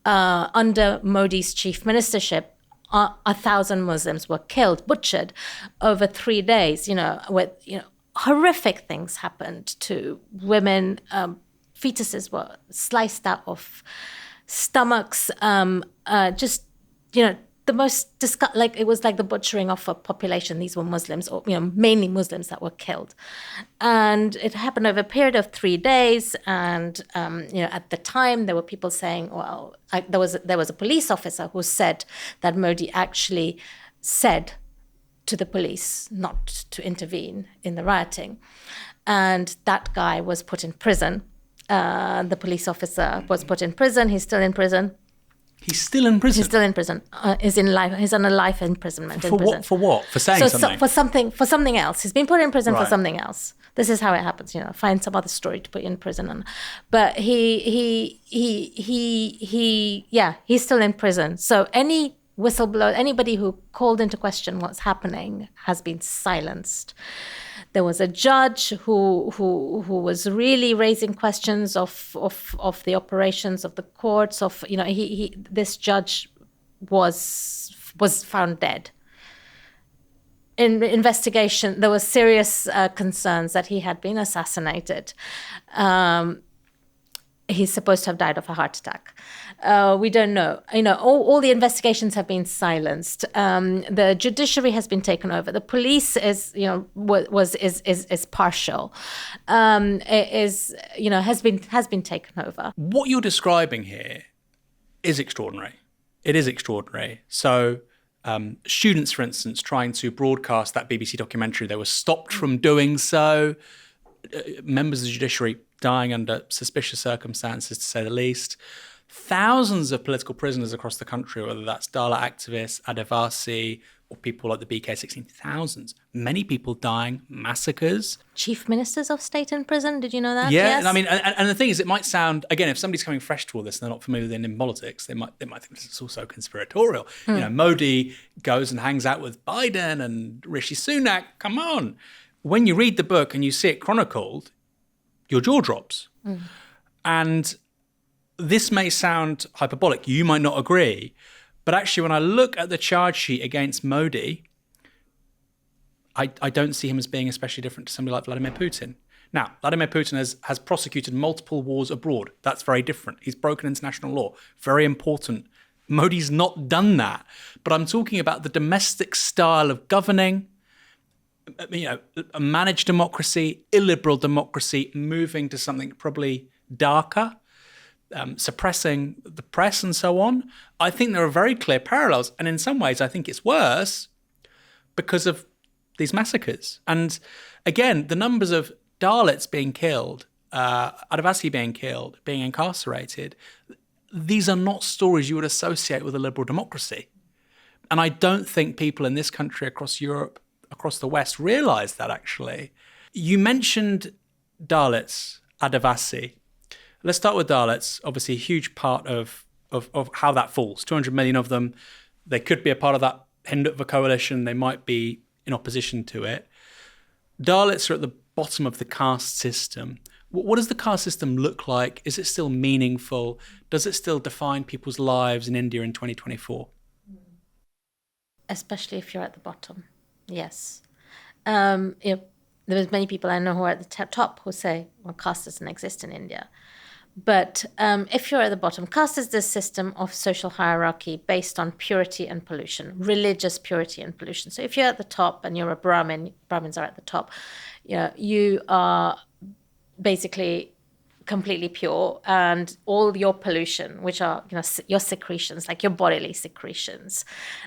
under Modi's chief ministership. 1,000 Muslims were killed, butchered over 3 days. Horrific things happened to women. Fetuses were sliced out of stomachs. The most it was like the butchering of a population. These were Muslims, or mainly Muslims, that were killed, and it happened over a period of 3 days. And at the time, there were people saying, well, there was a police officer who said that Modi actually said to the police not to intervene in the rioting, and that guy was put in prison. The police officer was put in prison. He's still in prison. He's still in prison? He's still in prison. He's on a life imprisonment. For what? For what? For saying something? For something else. He's been put in prison for something else. This is how it happens. Find some other story to put you in prison on. But he's still in prison. So any whistleblower, anybody who called into question what's happening, has been silenced. There was a judge who was really raising questions of the operations of the courts. This judge was found dead. In the investigation, there were serious concerns that he had been assassinated. He's supposed to have died of a heart attack. We don't know. All the investigations have been silenced. The judiciary has been taken over. The police is partial. Has been taken over. What you're describing here is extraordinary. It is extraordinary. So, students, for instance, trying to broadcast that BBC documentary, they were stopped from doing so. Members of the judiciary dying under suspicious circumstances, to say the least. Thousands of political prisoners across the country, whether that's Dalit activists, Adivasi, or people like the BK16, thousands. Many people dying, massacres. Chief ministers of state in prison, did you know that? Yeah, yes. I mean, and the thing is, it might sound, again, if somebody's coming fresh to all this and they're not familiar with Indian politics, they might think this is also conspiratorial. Modi goes and hangs out with Biden and Rishi Sunak, come on. When you read the book and you see it chronicled, your jaw drops. And this may sound hyperbolic. You might not agree. But actually, when I look at the charge sheet against Modi, I don't see him as being especially different to somebody like Vladimir Putin. Now, Vladimir Putin has prosecuted multiple wars abroad. That's very different. He's broken international law. Very important. Modi's not done that. But I'm talking about the domestic style of governing, a managed democracy, illiberal democracy, moving to something probably darker, suppressing the press and so on. I think there are very clear parallels. And in some ways, I think it's worse because of these massacres. And again, the numbers of Dalits being killed, Adivasi being killed, being incarcerated, these are not stories you would associate with a liberal democracy. And I don't think people in this country, across Europe, across the West, realise that, actually. You mentioned Dalits, Adivasi. Let's start with Dalits. Obviously, a huge part of how that falls. 200 million of them. They could be a part of that Hindutva coalition. They might be in opposition to it. Dalits are at the bottom of the caste system. What does the caste system look like? Is it still meaningful? Does it still define people's lives in India in 2024? Especially if you're at the bottom, yes. There's many people I know who are at the top who say, well, caste doesn't exist in India. But if you're at the bottom, caste is this system of social hierarchy based on purity and pollution, religious purity and pollution. So if you're at the top and you're a Brahmin, Brahmins are at the top, you are basically completely pure, and all your pollution, which are your secretions, like your bodily secretions,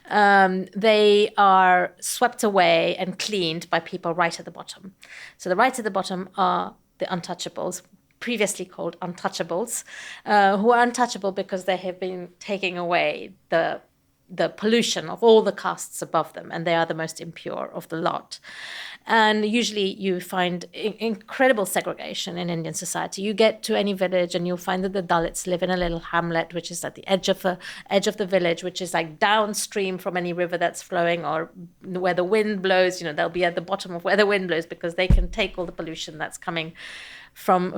they are swept away and cleaned by people right at the bottom. So the right at the bottom are the untouchables, previously called untouchables, who are untouchable because they have been taking away the pollution of all the castes above them, and they are the most impure of the lot. And usually you find incredible segregation in Indian society. You get to any village and you'll find that the Dalits live in a little hamlet, which is at the edge of the village, which is like downstream from any river that's flowing, or where the wind blows. They'll be at the bottom of where the wind blows because they can take all the pollution that's coming from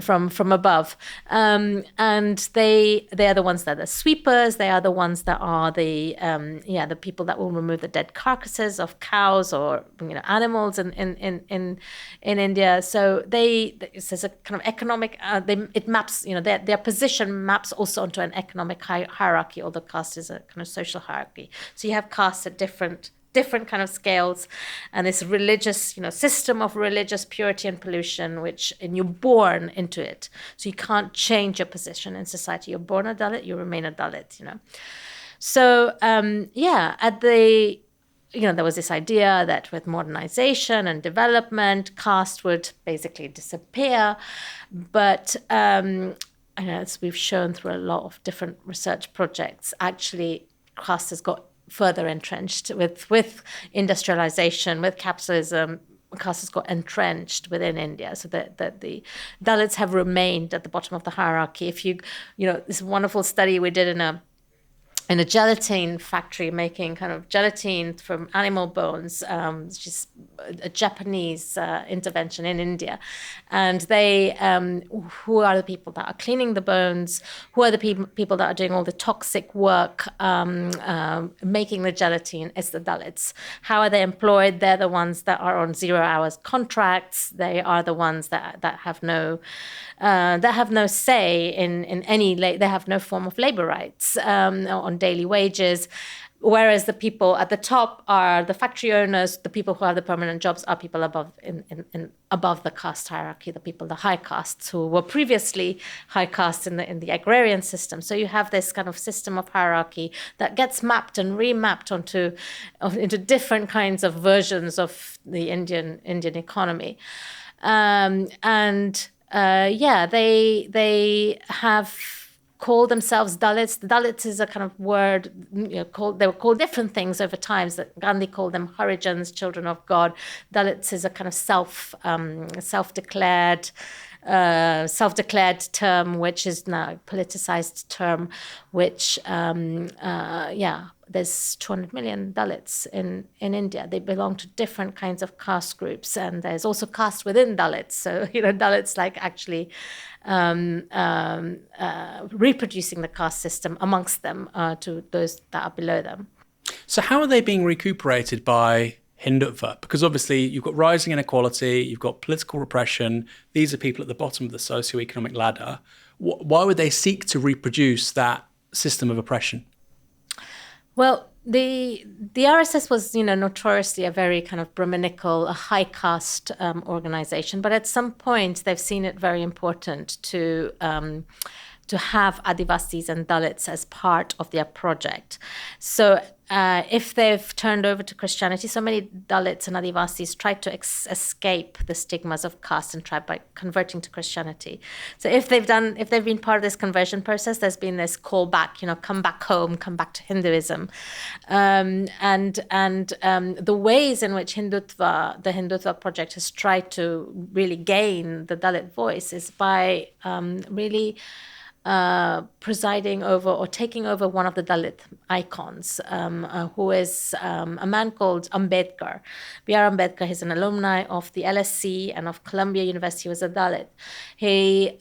above, and they are the ones that are the sweepers. They are the ones that are the people that will remove the dead carcasses of cows or animals in India. So there's a kind of economic. It maps. Their position maps also onto an economic hierarchy. Although caste is a kind of social hierarchy. So you have castes at different kind of scales, and this religious, system of religious purity and pollution, and you're born into it. So you can't change your position in society. You're born a Dalit, you remain a Dalit, So, there was this idea that with modernization and development, caste would basically disappear. But, as we've shown through a lot of different research projects, actually caste has got further entrenched with industrialization, with capitalism. Caste has got entrenched within India, so that the Dalits have remained at the bottom of the hierarchy. If this wonderful study we did in a gelatine factory, making kind of gelatine from animal bones, which is a Japanese intervention in India. And they, who are the people that are cleaning the bones? Who are the people that are doing all the toxic work, making the gelatine? It's the Dalits. How are they employed? They're the ones that are on 0 hours contracts. They are the ones that have no say in any. They have no form of labor rights on daily wages, whereas the people at the top are the factory owners. The people who have the permanent jobs are people above above the caste hierarchy, the people, the high castes, who were previously high castes in the agrarian system. So you have this kind of system of hierarchy that gets mapped and remapped into different kinds of versions of the Indian economy, they have called themselves Dalits. The Dalits is a kind of word, they were called different things over time. So Gandhi called them Harijans, children of God. Dalits is a kind of self-declared term, which is now a politicized term, which, there's 200 million Dalits in India. They belong to different kinds of caste groups, and there's also caste within Dalits. So, Dalits like actually reproducing the caste system amongst them to those that are below them. So how are they being recuperated by Hindutva? Because obviously you've got rising inequality, you've got political repression. These are people at the bottom of the socioeconomic ladder. Why would they seek to reproduce that system of oppression? Well, the RSS was, notoriously a very kind of Brahminical, a high caste organization. But at some point, they've seen it very important to have Adivasis and Dalits as part of their project. So if they've turned over to Christianity, so many Dalits and Adivasis tried to escape the stigmas of caste and tribe by converting to Christianity. So if they've been part of this conversion process, there's been this call back, come back home, come back to Hinduism, and the ways in which the Hindutva project has tried to really gain the Dalit voice is by really presiding over or taking over one of the Dalit icons, who is a man called Ambedkar. B.R. Ambedkar, he's an alumni of the LSE and of Columbia University. He was a Dalit. He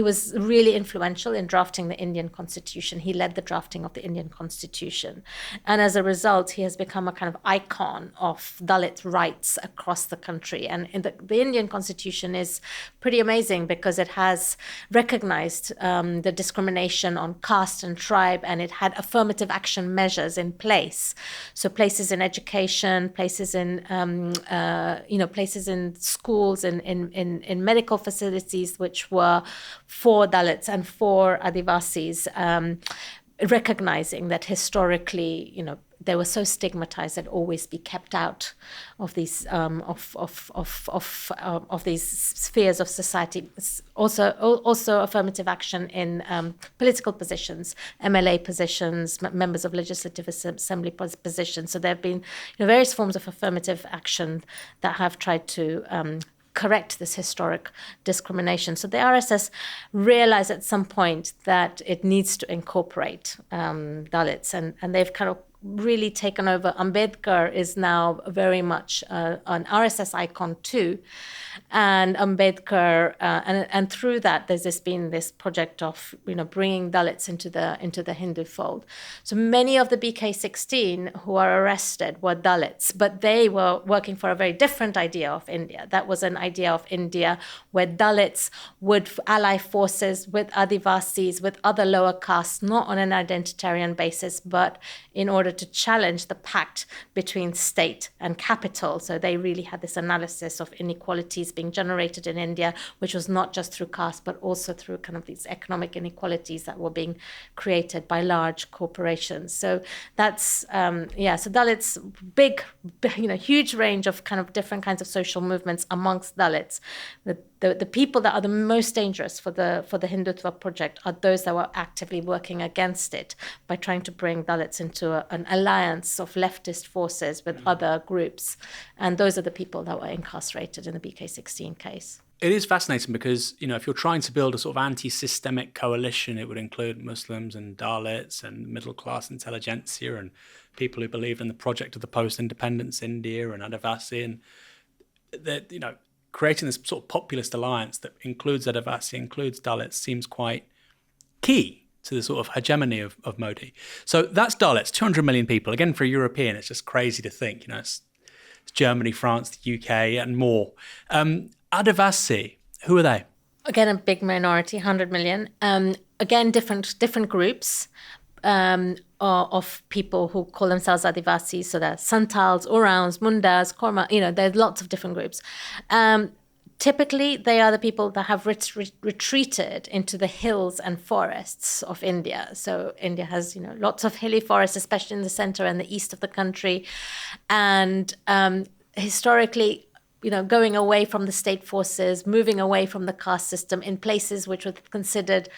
was really influential in drafting the Indian Constitution. He led the drafting of the Indian Constitution. And as a result, he has become a kind of icon of Dalit rights across the country. And the Indian Constitution is pretty amazing because it has recognized the discrimination on caste and tribe, and it had affirmative action measures in place. So places in education, places in places in schools, in medical facilities, which were for Dalits and for Adivasis, recognizing that historically, they were so stigmatized that always be kept out of these of these spheres of society. Also affirmative action in political positions, MLA positions, members of legislative assembly positions. So there have been various forms of affirmative action that have tried to correct this historic discrimination. So the RSS realized at some point that it needs to incorporate Dalits, and they've kind of really taken over. Ambedkar is now very much an RSS icon too, and Ambedkar and through that there's been this project of bringing Dalits into the Hindu fold. So many of the BK16 who are arrested were Dalits, but they were working for a very different idea of India. That was an idea of India where Dalits would ally forces with Adivasis, with other lower castes, not on an identitarian basis, but in order to challenge the pact between state and capital. So they really had this analysis of inequalities being generated in India, which was not just through caste, but also through kind of these economic inequalities that were being created by large corporations. So that's, so Dalits, big, huge range of kind of different kinds of social movements amongst Dalits. The people that are the most dangerous for the Hindutva project are those that were actively working against it by trying to bring Dalits into an alliance of leftist forces with other groups. And those are the people that were incarcerated in the BK16 case. It is fascinating because, if you're trying to build a sort of anti-systemic coalition, it would include Muslims and Dalits and middle-class intelligentsia and people who believe in the project of the post-independence India and Adivasi. And that, creating this sort of populist alliance that includes Adivasi, includes Dalits, seems quite key to the sort of hegemony of Modi. So that's Dalits, 200 million people. Again, for a European, it's just crazy to think. It's Germany, France, the UK, and more. Adivasi, who are they? Again, a big minority, 100 million. Again, different groups of people who call themselves Adivasi. So there are Santals, Orans, Mundas, Korma, there's lots of different groups. Typically, they are the people that have retreated into the hills and forests of India. So India has, lots of hilly forests, especially in the center and the east of the country. And historically, going away from the state forces, moving away from the caste system in places which were considered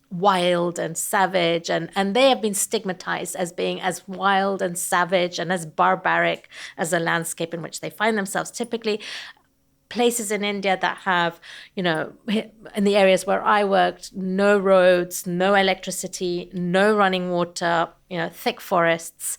wild and savage, and they have been stigmatized as being as wild and savage and as barbaric as the landscape in which they find themselves. Typically, places in India that have, in the areas where I worked, no roads, no electricity, no running water, thick forests.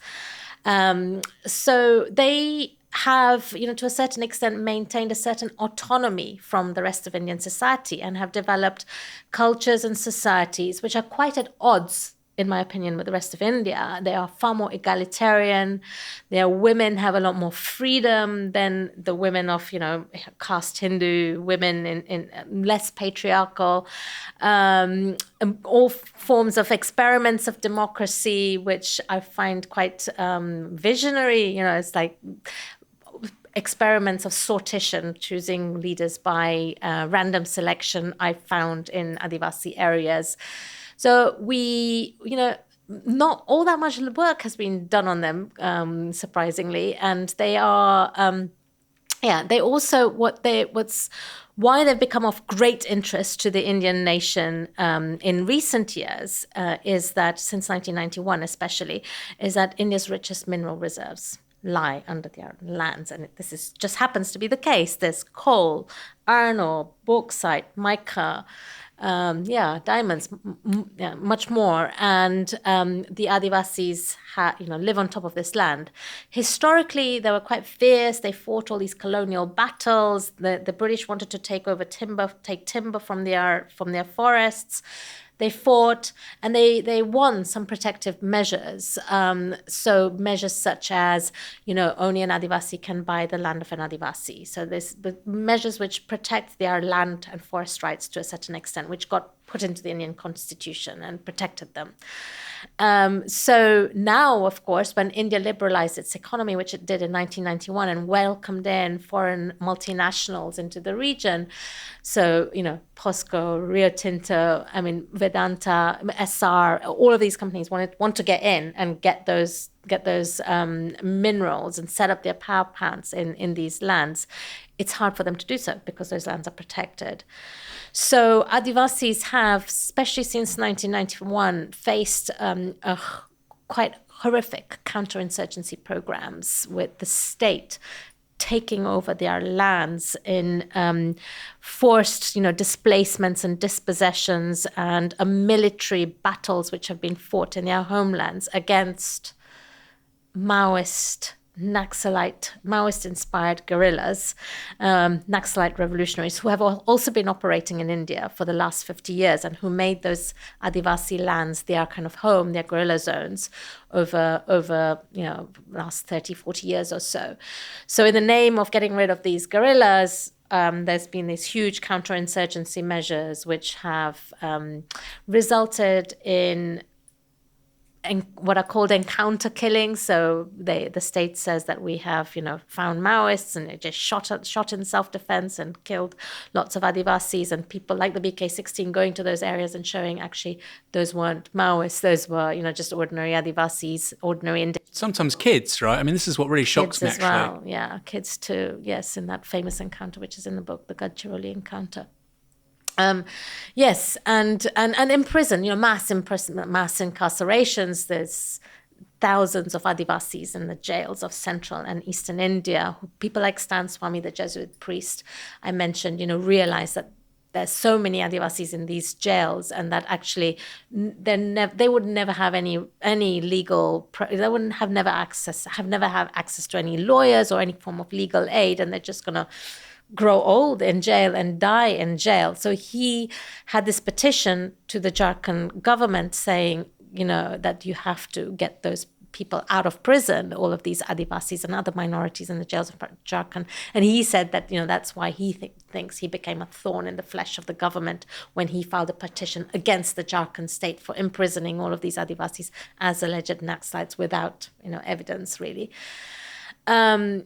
So they have, to a certain extent, maintained a certain autonomy from the rest of Indian society and have developed cultures and societies which are quite at odds, in my opinion, with the rest of India. They are far more egalitarian. Their women have a lot more freedom than the women of, caste Hindu women, in less patriarchal. All forms of experiments of democracy, which I find quite visionary. It's like experiments of sortition, choosing leaders by random selection, I found in Adivasi areas. So not all that much work has been done on them, surprisingly, and they are. They also why they've become of great interest to the Indian nation in recent years is that since 1991 especially, is that India's richest mineral reserves lie under their lands, and this just happens to be the case. There's coal, iron ore, bauxite, mica, diamonds, much more, and the Adivasis live on top of this land. Historically, they were quite fierce. They fought all these colonial battles. The British wanted to take timber from their forests. They fought and they won some protective measures. So measures such as, only an Adivasi can buy the land of an Adivasi. So there's the measures which protect their land and forest rights to a certain extent, which got put into the Indian constitution and protected them. So now, of course, when India liberalized its economy, which it did in 1991, and welcomed in foreign multinationals into the region, so, POSCO, Rio Tinto, Vedanta, SR, all of these companies want to get in and get those minerals and set up their power plants in these lands. It's hard for them to do so because those lands are protected. So Adivasis have, especially since 1991, faced quite horrific counterinsurgency programs with the state taking over their lands in forced, displacements and dispossessions, and military battles which have been fought in their homelands against Maoist-inspired guerrillas, Naxalite revolutionaries who have also been operating in India for the last 50 years and who made those Adivasi lands their kind of home, their guerrilla zones over last 30, 40 years or so. So in the name of getting rid of these guerrillas, there's been these huge counterinsurgency measures which have resulted in what are called encounter killings. So the state says that we have, found Maoists, and they just shot in self-defense and killed lots of Adivasis, and people like the BK-16 going to those areas and showing actually those weren't Maoists, those were, just ordinary Adivasis, ordinary Indians. Sometimes kids, right? This is what really shocks me, actually. Kids as well, yeah, kids too, yes, in that famous encounter, which is in the book, the Gadchiroli encounter. Yes, and in prison, mass imprisonment, mass incarcerations. There's thousands of Adivasis in the jails of central and eastern India. People like Stan Swami, the Jesuit priest I mentioned, realize that there's so many Adivasis in these jails, and that actually they would never have any legal. They wouldn't have never have access to any lawyers or any form of legal aid, and they're just gonna grow old in jail and die in jail. So he had this petition to the Jharkhand government saying, that you have to get those people out of prison, all of these Adivasis and other minorities in the jails of Jharkhand. And he said that, that's why he thinks he became a thorn in the flesh of the government when he filed a petition against the Jharkhand state for imprisoning all of these Adivasis as alleged Naxalites without, evidence really. So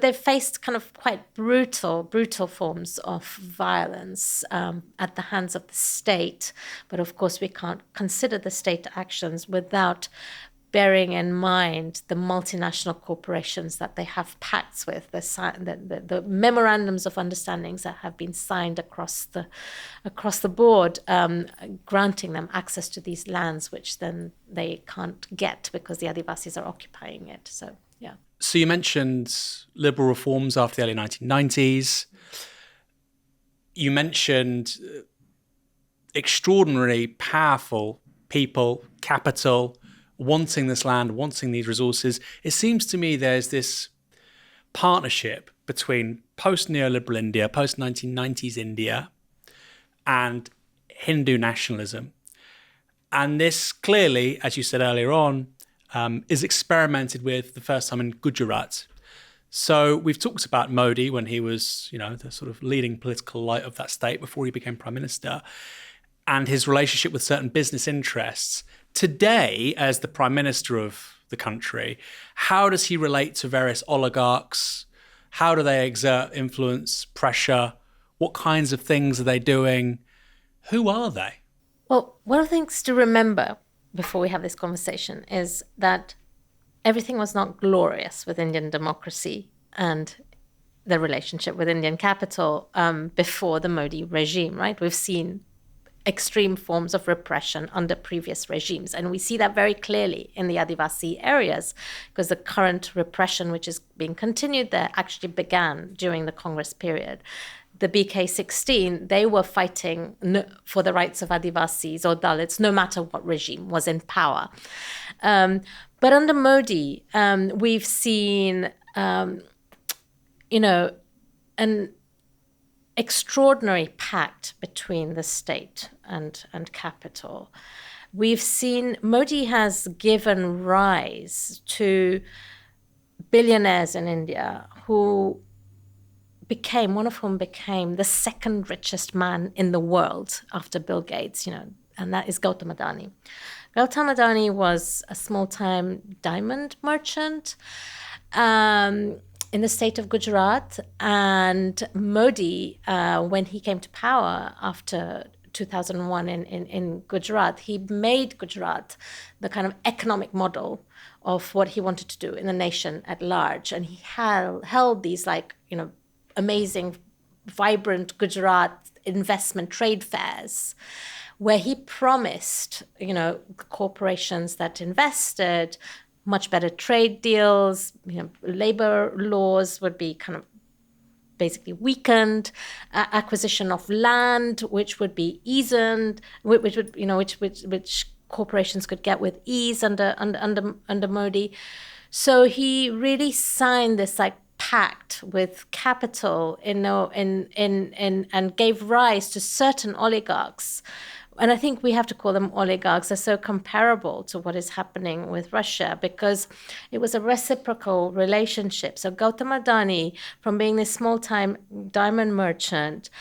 they've faced kind of quite brutal forms of violence at the hands of the state. But of course, we can't consider the state actions without bearing in mind the multinational corporations that they have pacts with, the memorandums of understandings that have been signed across the board, granting them access to these lands, which then they can't get because the Adivasis are occupying it. So, yeah. So you mentioned liberal reforms after the early 1990s. You mentioned extraordinarily powerful people, capital, wanting this land, wanting these resources. It seems to me there's this partnership between post-neoliberal India, post-1990s India, and Hindu nationalism. And this clearly, as you said earlier on, is experimented with the first time in Gujarat. So we've talked about Modi when he was, the sort of leading political light of that state before he became prime minister, and his relationship with certain business interests. Today, as the prime minister of the country, how does he relate to various oligarchs? How do they exert influence, pressure? What kinds of things are they doing? Who are they? Well, one of the things to remember before we have this conversation is that everything was not glorious with Indian democracy and the relationship with Indian capital before the Modi regime, right? We've seen extreme forms of repression under previous regimes. And we see that very clearly in the Adivasi areas, because the current repression, which is being continued there, actually began during the Congress period. The BK16, they were fighting for the rights of Adivasis or Dalits, no matter what regime was in power. But under Modi, we've seen, an extraordinary pact between the state and capital. We've seen Modi has given rise to billionaires in India one of whom became the second richest man in the world after Bill Gates, and that is Gautam Adani. Gautam Adani was a small-time diamond merchant in the state of Gujarat, and Modi, when he came to power after 2001 in Gujarat, he made Gujarat the kind of economic model of what he wanted to do in the nation at large. And he held these amazing, vibrant Gujarat investment trade fairs where he promised, corporations that invested much better trade deals, labor laws would be kind of basically weakened, acquisition of land, which would be eased, which corporations could get with ease under Modi. So he really signed this pact with capital and gave rise to certain oligarchs. And I think we have to call them oligarchs. They're so comparable to what is happening with Russia because it was a reciprocal relationship. So Gautam Adani, from being this small-time diamond merchant,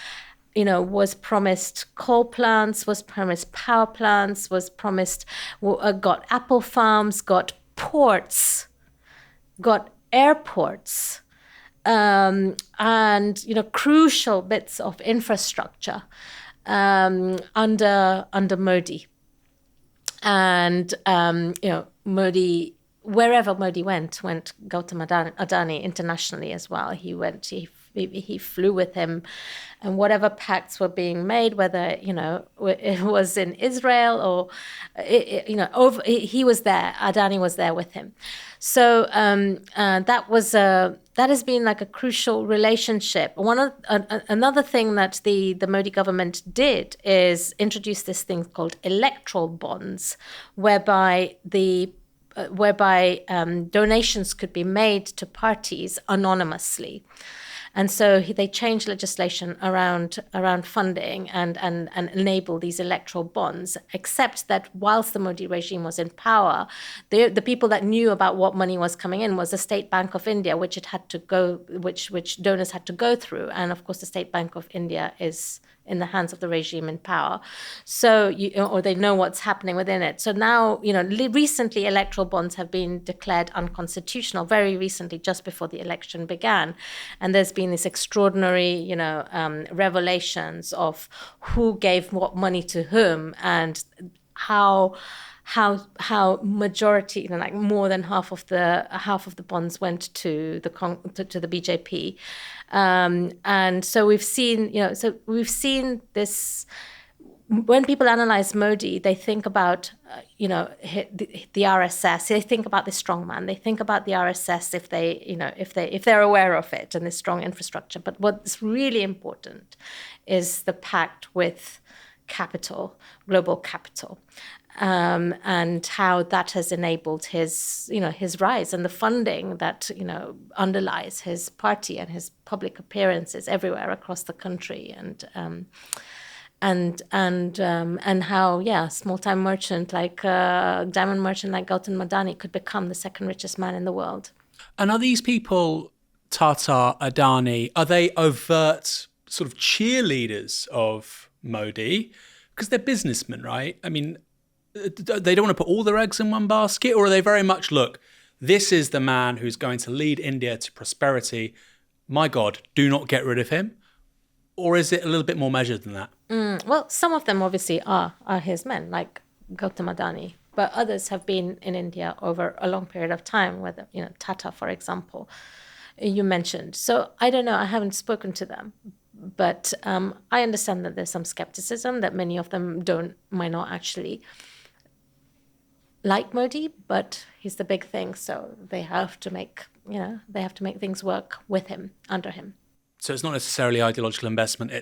was promised coal plants, was promised power plants, was promised, got apple farms, got ports, got airports, and crucial bits of infrastructure under Modi. And Modi, wherever Modi went Gautam Adani internationally as well. He flew with him, and whatever pacts were being made, whether it was in Israel or he was there. Adani was there with him. So that has been like a crucial relationship. Another thing that the Modi government did is introduce this thing called electoral bonds, whereby donations could be made to parties anonymously. And so they changed legislation around funding and enable these electoral bonds, except that whilst the Modi regime was in power, the people that knew about what money was coming in was the State Bank of India, which donors had to go through. And of course, the State Bank of India is in the hands of the regime in power. So, or they know what's happening within it. So now, recently electoral bonds have been declared unconstitutional, very recently, just before the election began. And there's been this extraordinary, revelations of who gave what money to whom and how majority, more than half of the bonds went to the BJP, and so we've seen this. When people analyze Modi, they think about the RSS. They think about the strongman. They think about the RSS if they're aware of it and the strong infrastructure. But what's really important is the pact with capital, global capital. And how that has enabled his rise and the funding that underlies his party and his public appearances everywhere across the country, and how small-time merchant diamond merchant like Gautam Adani could become the second richest man in the world. And are these people, Tata, Adani, are they overt sort of cheerleaders of Modi? Because they're businessmen, right? I mean, they don't want to put all their eggs in one basket, or are they very much, look, this is the man who's going to lead India to prosperity. My God, do not get rid of him. Or is it a little bit more measured than that? Well, some of them obviously are his men, like Gautam Adani. but others have been in India over a long period of time, whether, Tata, for example, you mentioned. So I don't know, I haven't spoken to them, but I understand that there's some skepticism, that many of them might not actually like Modi, but he's the big thing, so they have to make things work with him, under him. So it's not necessarily ideological investment,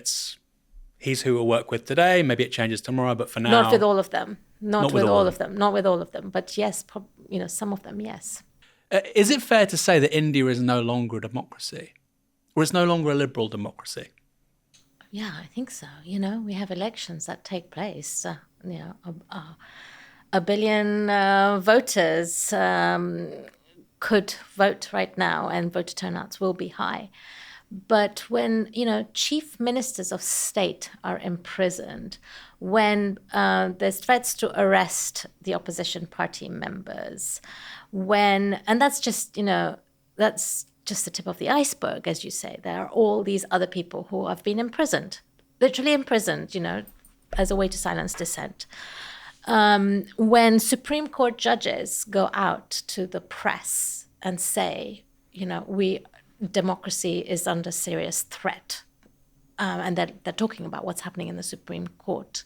he's who we'll work with today, maybe it changes tomorrow, but for now... Not with all of them. Not with all of them. Not with all of them. But yes, some of them, yes. Is it fair to say that India is no longer a democracy? Or it's no longer a liberal democracy? Yeah, I think so. We have elections that take place. A billion voters could vote right now, and voter turnouts will be high. But when, chief ministers of state are imprisoned, when there's threats to arrest the opposition party members, and that's just, that's just the tip of the iceberg, as you say. There are all these other people who have been imprisoned, literally imprisoned, as a way to silence dissent. When Supreme Court judges go out to the press and say, democracy is under serious threat, and they're talking about what's happening in the Supreme Court.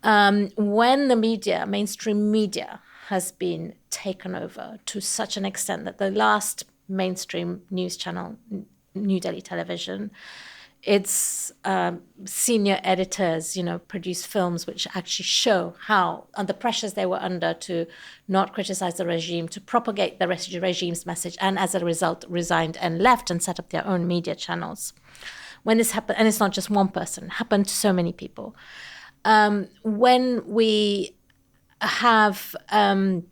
When the media, mainstream media, has been taken over to such an extent that the last mainstream news channel, New Delhi Television, its senior editors, produce films which actually show how the pressures they were under to not criticize the regime, to propagate the regime's message, and as a result resigned and left and set up their own media channels. When this happened, and it's not just one person, it happened to so many people. When we have the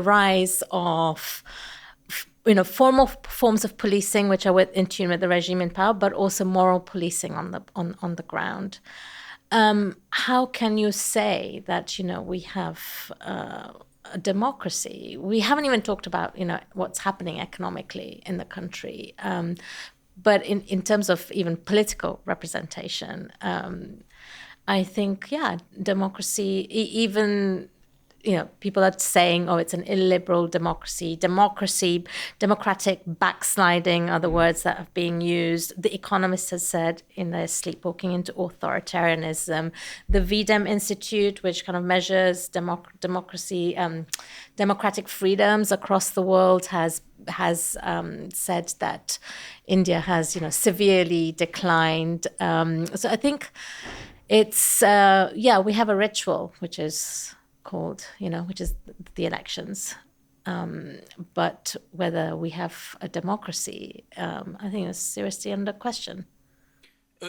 rise of formal forms of policing which are in tune with the regime in power, but also moral policing on the ground. How can you say that we have a democracy? We haven't even talked about what's happening economically in the country, but in terms of even political representation, I think democracy, even. People are saying, it's an illiberal democracy. Democratic backsliding are the words that are being used. The Economist has said in their sleepwalking into authoritarianism. The VDEM Institute, which kind of measures democracy, democratic freedoms across the world, has said that India has, severely declined. So I think it's, we have a ritual, which is called, which is the elections. But whether we have a democracy, I think is seriously under question.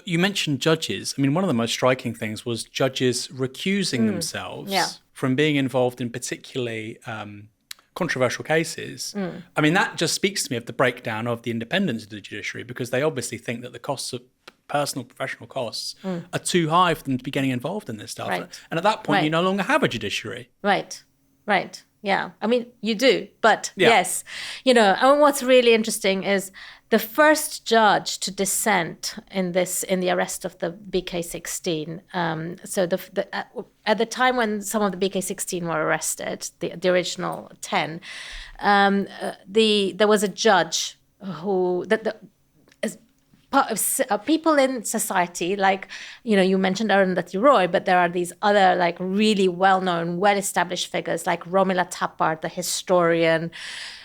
You mentioned judges. I mean, one of the most striking things was judges recusing themselves from being involved in particularly controversial cases. I mean, that just speaks to me of the breakdown of the independence of the judiciary, because they obviously think that the costs of personal professional costs are too high for them to be getting involved in this stuff. Right. And at that point, you no longer have a judiciary. Right. Yeah. I mean, you do, but yes. And what's really interesting is the first judge to dissent in the arrest of the BK16. So at the time when some of the BK16 were arrested, the original 10, there was a judge who part of people in society, like, you mentioned Arundhati Roy, but there are these other, like, really well-known, well-established figures like Romila Thapar, the historian.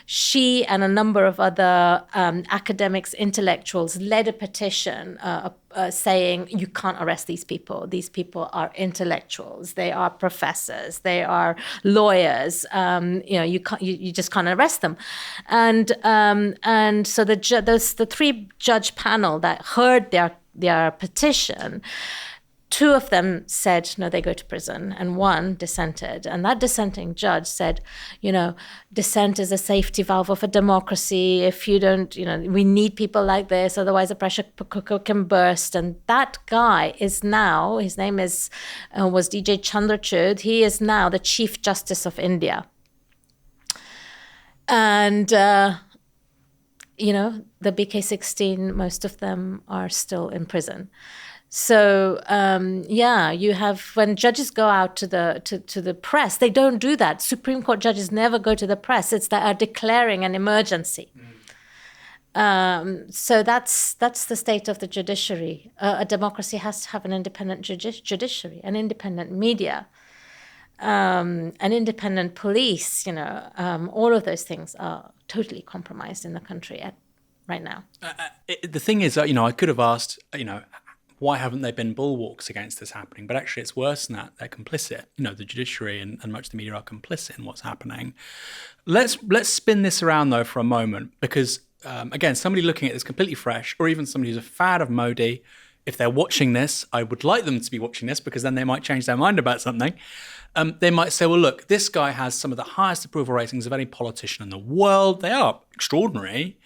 She and a number of other academics, intellectuals led a petition saying you can't arrest these people. These people are intellectuals. They are professors. They are lawyers. You just can't arrest them. And so the three judge panel that heard their petition, two of them said, no, they go to prison, and one dissented. And that dissenting judge said, dissent is a safety valve of a democracy. If you don't, we need people like this, otherwise the pressure cooker can burst. And that guy is now, his name was DJ Chandrachud. He is now the Chief Justice of India. And, the BK16, most of them are still in prison. So you have, when judges go out to the press, they don't do that. Supreme Court judges never go to the press. It's that are declaring an emergency. So that's the state of the judiciary. A democracy has to have an independent judiciary, an independent media, an independent police. All of those things are totally compromised in the country right now. The thing is, I could have asked, why haven't there been bulwarks against this happening? But actually, it's worse than that. They're complicit. The judiciary and much of the media are complicit in what's happening. Let's spin this around, though, for a moment, because, again, somebody looking at this completely fresh, or even somebody who's a fan of Modi, if they're watching this, I would like them to be watching this, because then they might change their mind about something. They might say, well, look, this guy has some of the highest approval ratings of any politician in the world. They are extraordinary.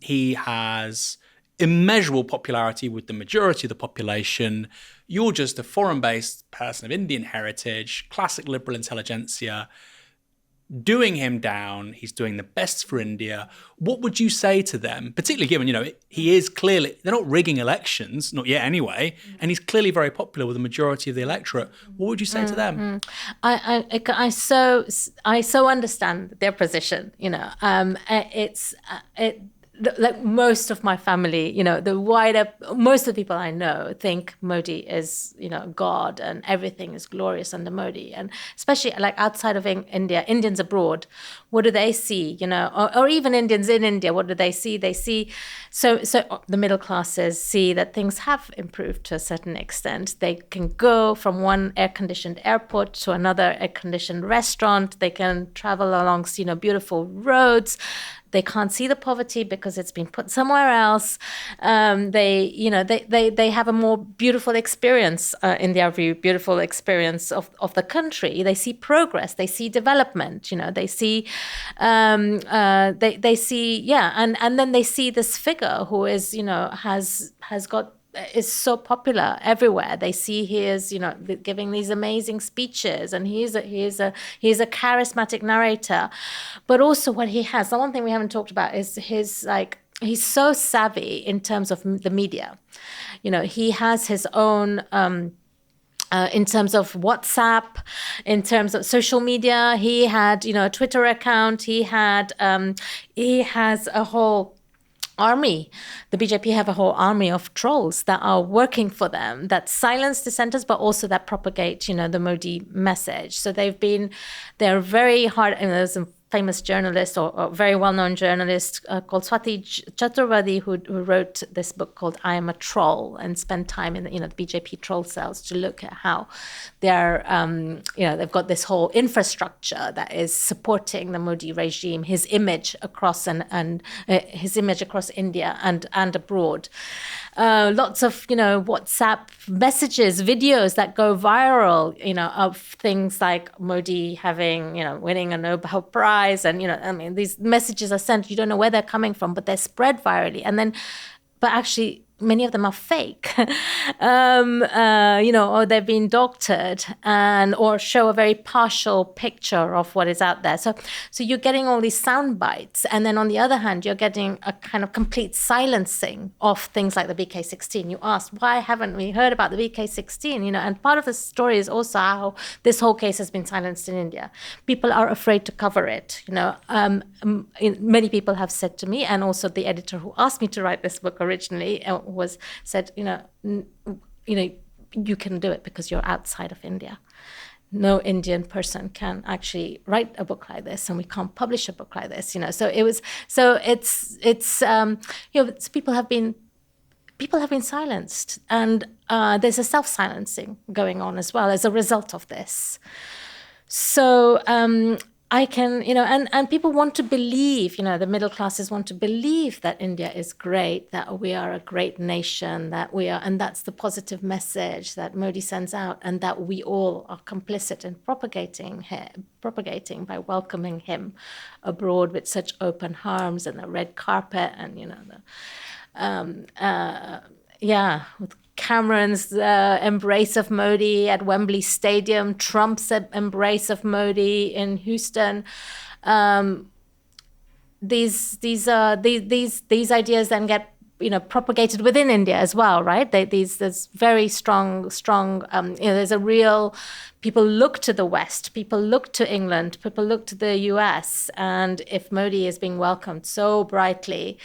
He has immeasurable popularity with the majority of the population. You're just a foreign-based person of Indian heritage, classic liberal intelligentsia. Doing him down, he's doing the best for India. What would you say to them, particularly given, he is clearly, they're not rigging elections, not yet anyway, and he's clearly very popular with the majority of the electorate. What would you say to them? I so understand their position. Like most of my family, most of the people I know think Modi is, God, and everything is glorious under Modi. And especially like outside of India, Indians abroad, what do they see? Or even Indians in India, what do they see? They see, so the middle classes see that things have improved to a certain extent. They can go from one air-conditioned airport to another air-conditioned restaurant. They can travel along, beautiful roads. They can't see the poverty because it's been put somewhere else. They have a more beautiful experience, in their view, beautiful experience of the country. They see progress. They see development. They see, and then they see this figure who is, is so popular everywhere. They see he is, giving these amazing speeches, and he is a charismatic narrator. But also what he has, the one thing we haven't talked about is his, he's so savvy in terms of the media. He has his own, in terms of WhatsApp, in terms of social media. He had, a Twitter account. He has a whole army. The BJP have a whole army of trolls that are working for them, that silence dissenters, but also that propagate, the Modi message. So they're very hard. And there's a famous journalist or very well-known journalist called Swati Chaturvedi who wrote this book called I Am a Troll, and spent time in the BJP troll cells to look at how they're they've got this whole infrastructure that is supporting the Modi regime, his image across and his image across India and abroad. Lots of WhatsApp messages, videos that go viral, of things like Modi having winning a Nobel Prize, and these messages are sent. You don't know where they're coming from, but they're spread virally, but actually many of them are fake, or they've been doctored or show a very partial picture of what is out there. So you're getting all these sound bites. And then on the other hand, you're getting a kind of complete silencing of things like the VK16. You asked, why haven't we heard about the VK16? And part of the story is also how this whole case has been silenced in India. People are afraid to cover it. Many people have said to me, and also the editor who asked me to write this book originally, said, you can do it because you're outside of India. No Indian person can actually write a book like this, and we can't publish a book like this. People have been silenced, and there's a self-silencing going on as well as a result of this. So I can, and people want to believe, the middle classes want to believe that India is great, that we are a great nation, and that's the positive message that Modi sends out, and that we all are complicit in propagating by welcoming him abroad with such open arms and the red carpet, and, with Cameron's embrace of Modi at Wembley Stadium, Trump's embrace of Modi in Houston. These ideas then get propagated within India as well, right? There's very strong. There's a real. People look to the West, people look to England, people look to the US, and if Modi is being welcomed so brightly,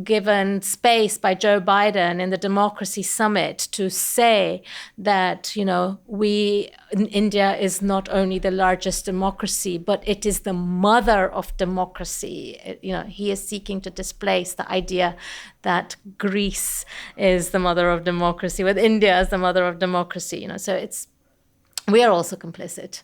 given space by Joe Biden in the Democracy Summit to say that, India is not only the largest democracy, but it is the mother of democracy. He is seeking to displace the idea that Greece is the mother of democracy, with India as the mother of democracy. So we are also complicit.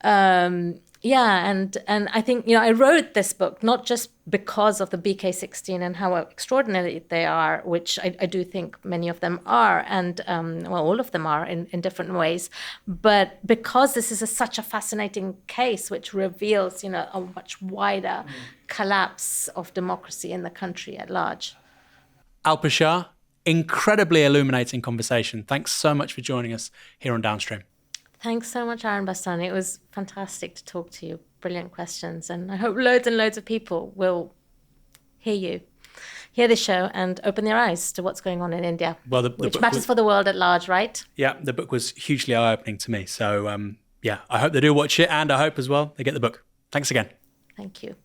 And I think, I wrote this book not just because of the BK16 and how extraordinary they are, which I do think many of them are, and all of them are in different ways, but because this is such a fascinating case which reveals, a much wider collapse of democracy in the country at large. Alpa Shah, incredibly illuminating conversation. Thanks so much for joining us here on Downstream. Thanks so much, Aaron Bastani. It was fantastic to talk to you. Brilliant questions. And I hope loads and loads of people will hear this show and open their eyes to what's going on in India, which matters for the world at large, right? Yeah, the book was hugely eye-opening to me. So, I hope they do watch it, and I hope as well they get the book. Thanks again. Thank you.